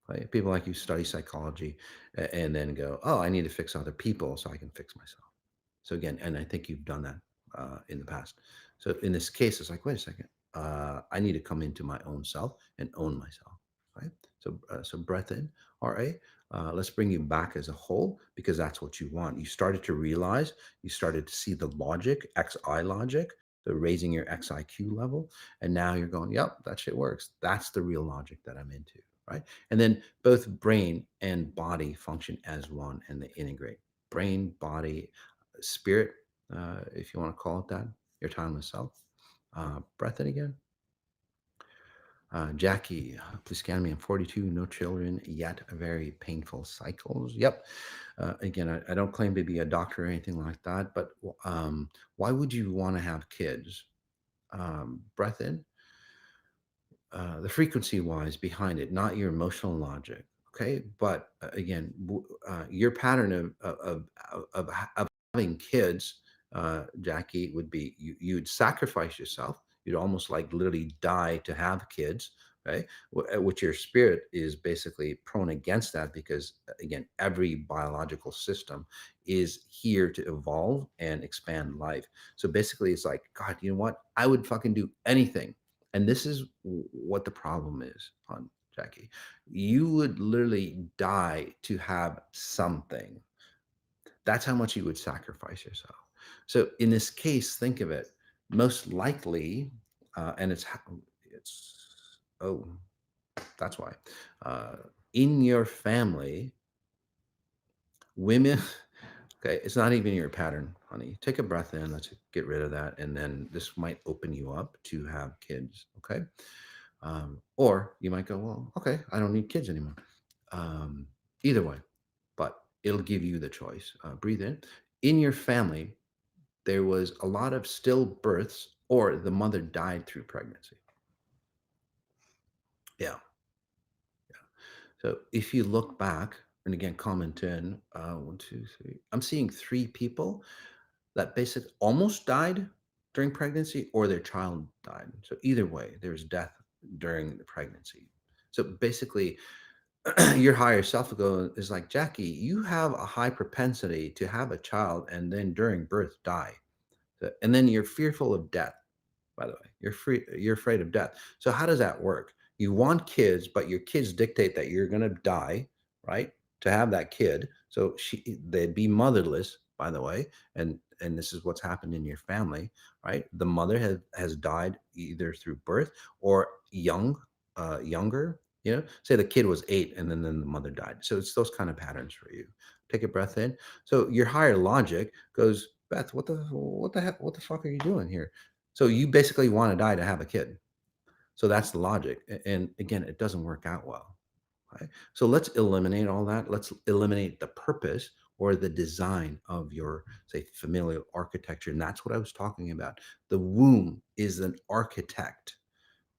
Right? People like you study psychology, and then go, oh, I need to fix other people so I can fix myself. So again, and I think you've done that in the past. So in this case, it's like, wait a second, I need to come into my own self and own myself, right? So breath in, RA. Let's bring you back as a whole, because that's what you want. You started to realize, you started to see the logic, XI logic, so raising your XIQ level, and now you're going, yep, that shit works. That's the real logic that I'm into, right? And then both brain and body function as one, and they integrate. Brain, body, spirit, if you want to call it that, your timeless self. Breath in again. Jackie, please scan me. I'm 42, no children yet, very painful cycles. Yep. Again, I don't claim to be a doctor or anything like that, but why would you want to have kids? Breath in. The frequency wise behind it, not your emotional logic. Okay, but again, your pattern of having kids, Jackie, would be you'd sacrifice yourself. You'd almost like literally die to have kids, right? Which your spirit is basically prone against that, because again, every biological system is here to evolve and expand life. So basically, it's like, God, you know what? I would fucking do anything, and this is what the problem is, on Jackie. You would literally die to have something. That's how much you would sacrifice yourself. So in this case, think of it. Most likely, and it's oh, that's why. Uh, in your family, women. Okay, it's not even your pattern, honey. Take a breath in. Let's get rid of that, and then this might open you up to have kids. Okay. Or you might go, well, okay, I don't need kids anymore. Um, Either way, but it'll give you the choice. Breathe in. In your family, there was a lot of stillbirths, or the mother died through pregnancy. Yeah. So if you look back, and again, comment in, one, two, three. I'm seeing three people that basically almost died during pregnancy, or their child died. So either way, there's death during the pregnancy. So basically, your higher self is like, Jackie, you have a high propensity to have a child and then during birth die. And then you're fearful of death, by the way. You're afraid of death. So how does that work? You want kids, but your kids dictate that you're gonna die, right? To have that kid. So they'd be motherless, by the way. And this is what's happened in your family, right? The mother has died either through birth, or younger. Say the kid was 8, and then the mother died. So it's those kind of patterns for you. Take a breath in. So your higher logic goes, Beth, what the heck, what the fuck are you doing here? So you basically want to die to have a kid. So that's the logic. And again, it doesn't work out well. Right? So let's eliminate all that. Let's eliminate the purpose or the design of your, say, familial architecture. And that's what I was talking about. The womb is an architect.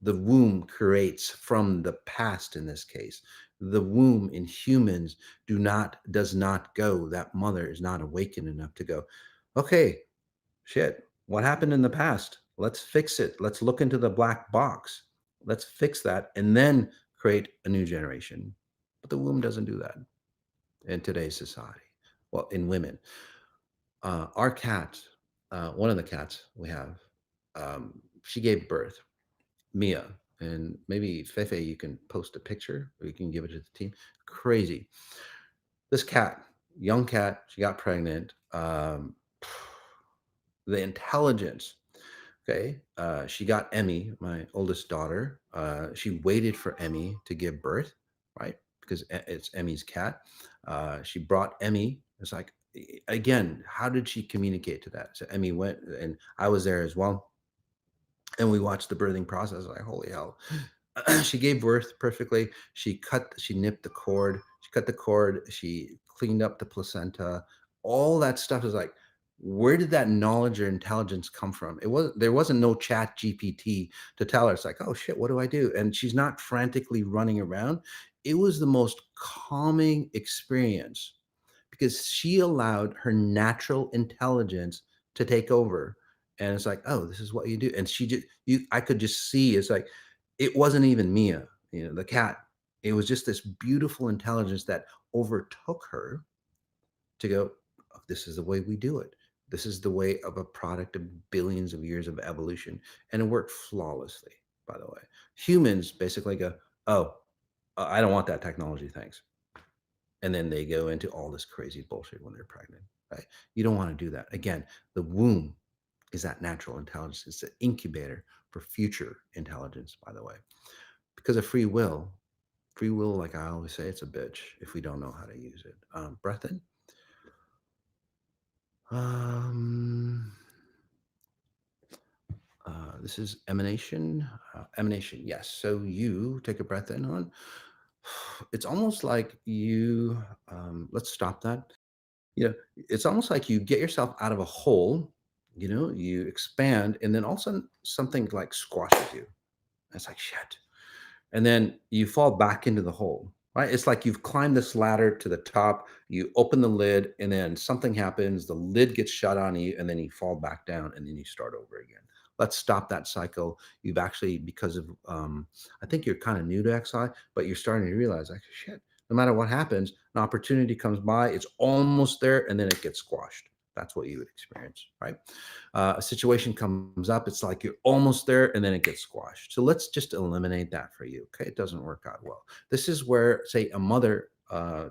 The womb creates from the past in this case. The womb in humans does not go. That mother is not awakened enough to go, okay, shit, what happened in the past? Let's fix it. Let's look into the black box. Let's fix that and then create a new generation. But the womb doesn't do that in today's society. Well, in women, our cat, one of the cats we have, she gave birth, Mia, and maybe Fefe, you can post a picture or you can give it to the team. Crazy. This cat, young cat, she got pregnant. The intelligence. Okay. She got Emmy, my oldest daughter. She waited for Emmy to give birth, right? Because it's Emmy's cat. She brought Emmy. It's like, again, how did she communicate to that? So Emmy went, and I was there as well. And we watched the birthing process. Like, holy hell. She gave birth perfectly. She nipped the cord. She cut the cord. She cleaned up the placenta. All that stuff is like, where did that knowledge or intelligence come from? There wasn't no chat GPT to tell her. It's like, oh shit, what do I do? And she's not frantically running around. It was the most calming experience because she allowed her natural intelligence to take over. And it's like, oh, this is what you do. And she just, I could just see, it's like, it wasn't even Mia, the cat. It was just this beautiful intelligence that overtook her to go, "Oh, this is the way we do it. This is the way of a product of billions of years of evolution." And it worked flawlessly, by the way. Humans basically go, oh, I don't want that technology, thanks. And then they go into all this crazy bullshit when they're pregnant, right? You don't want to do that. Again, the womb is that natural intelligence. It's an incubator for future intelligence, by the way. Because of free will, like I always say, it's a bitch if we don't know how to use it. Breath in. Um, this is emanation. Emanation, yes. So you take a breath in on. It's almost like you, let's stop that. It's almost like you get yourself out of a hole, you expand, and then all of a sudden something like squashes you. It's like, shit. And then you fall back into the hole, right? It's like you've climbed this ladder to the top, you open the lid, and then something happens, the lid gets shut on you, and then you fall back down, and then you start over again. Let's stop that cycle. You've actually, because of, I think you're kind of new to XI, but you're starting to realize, like, shit, no matter what happens, an opportunity comes by, it's almost there, and then it gets squashed. That's what you would experience, right? A situation comes up, it's like you're almost there and then it gets squashed. So let's just eliminate that for you. Okay. It doesn't work out well. This is where, say, a mother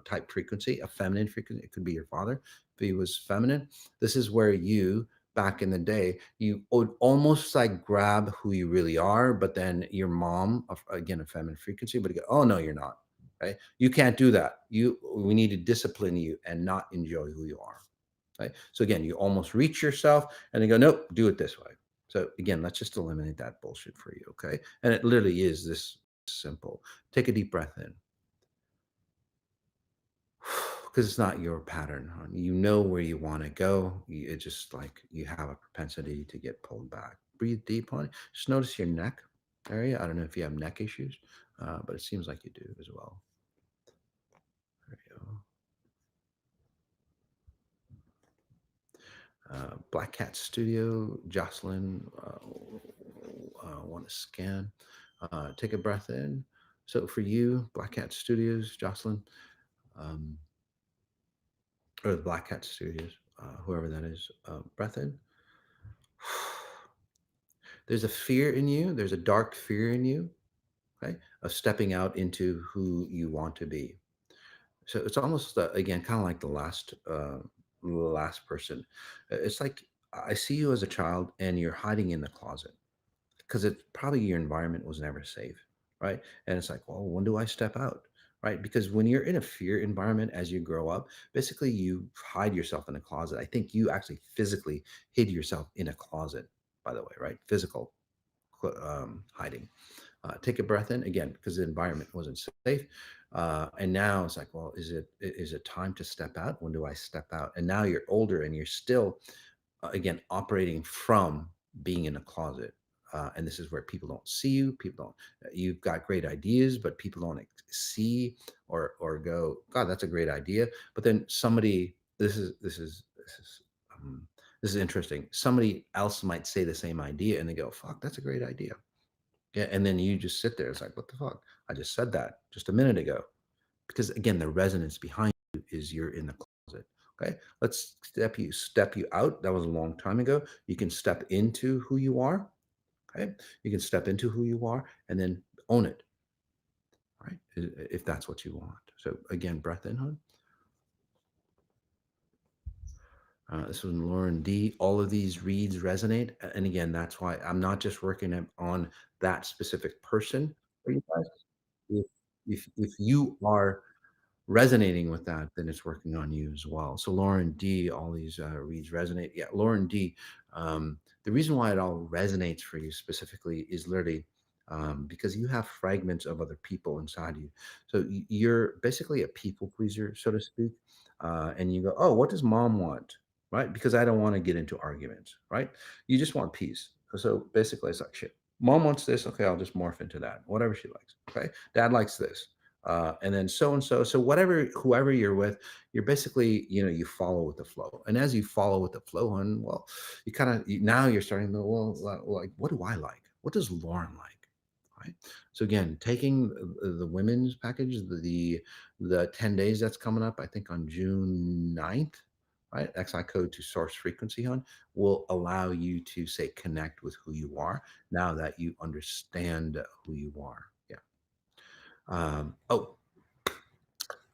type frequency, a feminine frequency, it could be your father if he was feminine. This is where you, back in the day, you would almost like grab who you really are, but then your mom, again, a feminine frequency, but you go, oh no, you're not. Right? You can't do that. We need to discipline you and not enjoy who you are. Right? So again, you almost reach yourself and then go, nope, do it this way. So again, let's just eliminate that bullshit for you. Okay. And it literally is this simple. Take a deep breath in because it's not your pattern. You know where you want to go. It's just like you have a propensity to get pulled back. Breathe deep on it. Just notice your neck area. I don't know if you have neck issues, but it seems like you do as well. There you go. Black Cat Studio, Jocelyn, want to scan. Take a breath in. So for you, Black Cat Studios, Jocelyn, um, or the Black Cat Studios, whoever that is, breath in. There's a fear in you. There's a dark fear in you, okay, of stepping out into who you want to be. So it's almost again kind of like the last person. It's like I see you as a child and you're hiding in the closet because it's probably your environment was never safe, right? And it's like, well, when do I step out? Right? Because when you're in a fear environment as you grow up, basically you hide yourself in a closet. I think you actually physically hid yourself in a closet, by the way, right? Physical hiding. Take a breath in again because the environment wasn't safe. And now it's like, well, is it time to step out? When do I step out? And now you're older and you're still again operating from being in a closet. And this is where people don't see you. People don't. You've got great ideas, but people don't see or go, God, that's a great idea. But then somebody, um, this is interesting. Somebody else might say the same idea, and they go, "Fuck, that's a great idea." Yeah, and then you just sit there. It's like, what the fuck? I just said that just a minute ago. Because again, the resonance behind you is you're in the closet. Okay. Let's step you out. That was a long time ago. You can step into who you are. Okay. You can step into who you are and then own it. Right. If that's what you want. So again, breath in, hon. This was Lauren D. All of these reads resonate. And again, that's why I'm not just working on that specific person for you guys. If if you are resonating with that, then it's working on you as well. So Lauren D, all these reads resonate. Yeah, Lauren D. The reason why it all resonates for you specifically is literally because you have fragments of other people inside you. So you're basically a people pleaser, so to speak. And you go, oh, what does mom want? Right? Because I don't want to get into arguments. Right? You just want peace. So basically, it's like shit. Mom wants this. Okay, I'll just morph into that. Whatever she likes. Okay. Dad likes this, and then so and so. So whatever, whoever you're with, you're basically, you follow with the flow. And as you follow with the flow, and well, you kind of now you're starting to like, what do I like? What does Lauren like? Right. So again, taking the women's package, the 10 days that's coming up, I think on June 9th, right? XI code to source frequency on will allow you to say connect with who you are now that you understand who you are. Yeah. Oh,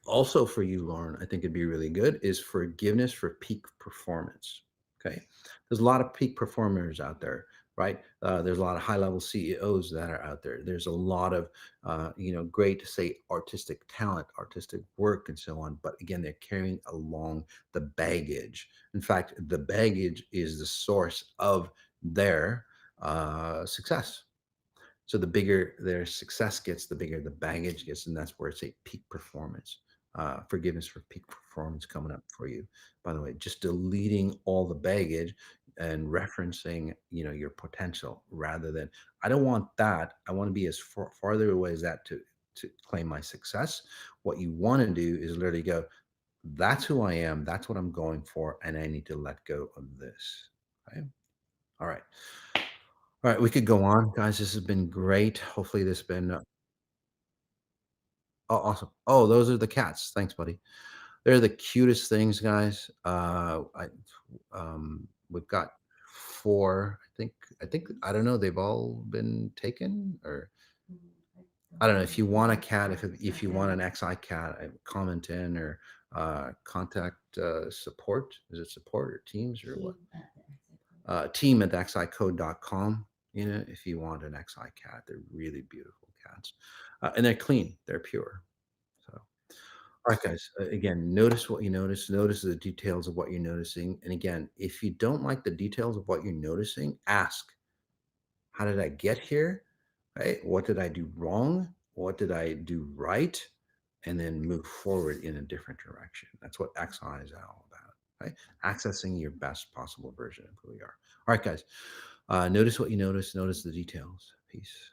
also for you, Lauren, I think it'd be really good is forgiveness for peak performance. Okay. There's a lot of peak performers out there, right? There's a lot of high level CEOs that are out there. There's a lot of, great, say, artistic talent, artistic work, and so on. But again, they're carrying along the baggage. In fact, the baggage is the source of their success. So the bigger their success gets, the bigger the baggage gets, and that's where it's a peak performance. Forgiveness for peak performance coming up for you. By the way, just deleting all the baggage and referencing, your potential rather than I don't want that. I want to be as farther away as that to claim my success. What you want to do is literally go, that's who I am. That's what I'm going for, and I need to let go of this. Okay. All right. All right, we could go on, guys. This has been great. Hopefully, this has been oh, awesome. Oh, those are the cats. Thanks, buddy. They're the cutest things, guys. We've got four. I think I don't know. They've all been taken, or I don't know. If you want a cat, if you want an XI cat, comment in or contact support. Is it support or teams or what? Team at xicode.com. If you want an XI cat, they're really beautiful cats, and they're clean, they're pure. So, all right, guys. Again, notice what you notice. Notice the details of what you're noticing. And again, if you don't like the details of what you're noticing, ask, how did I get here? Right? What did I do wrong? What did I do right? And then move forward in a different direction. That's what XI is all about. Right? Accessing your best possible version of who we are. All right, guys. Notice what you notice. Notice the details. Peace.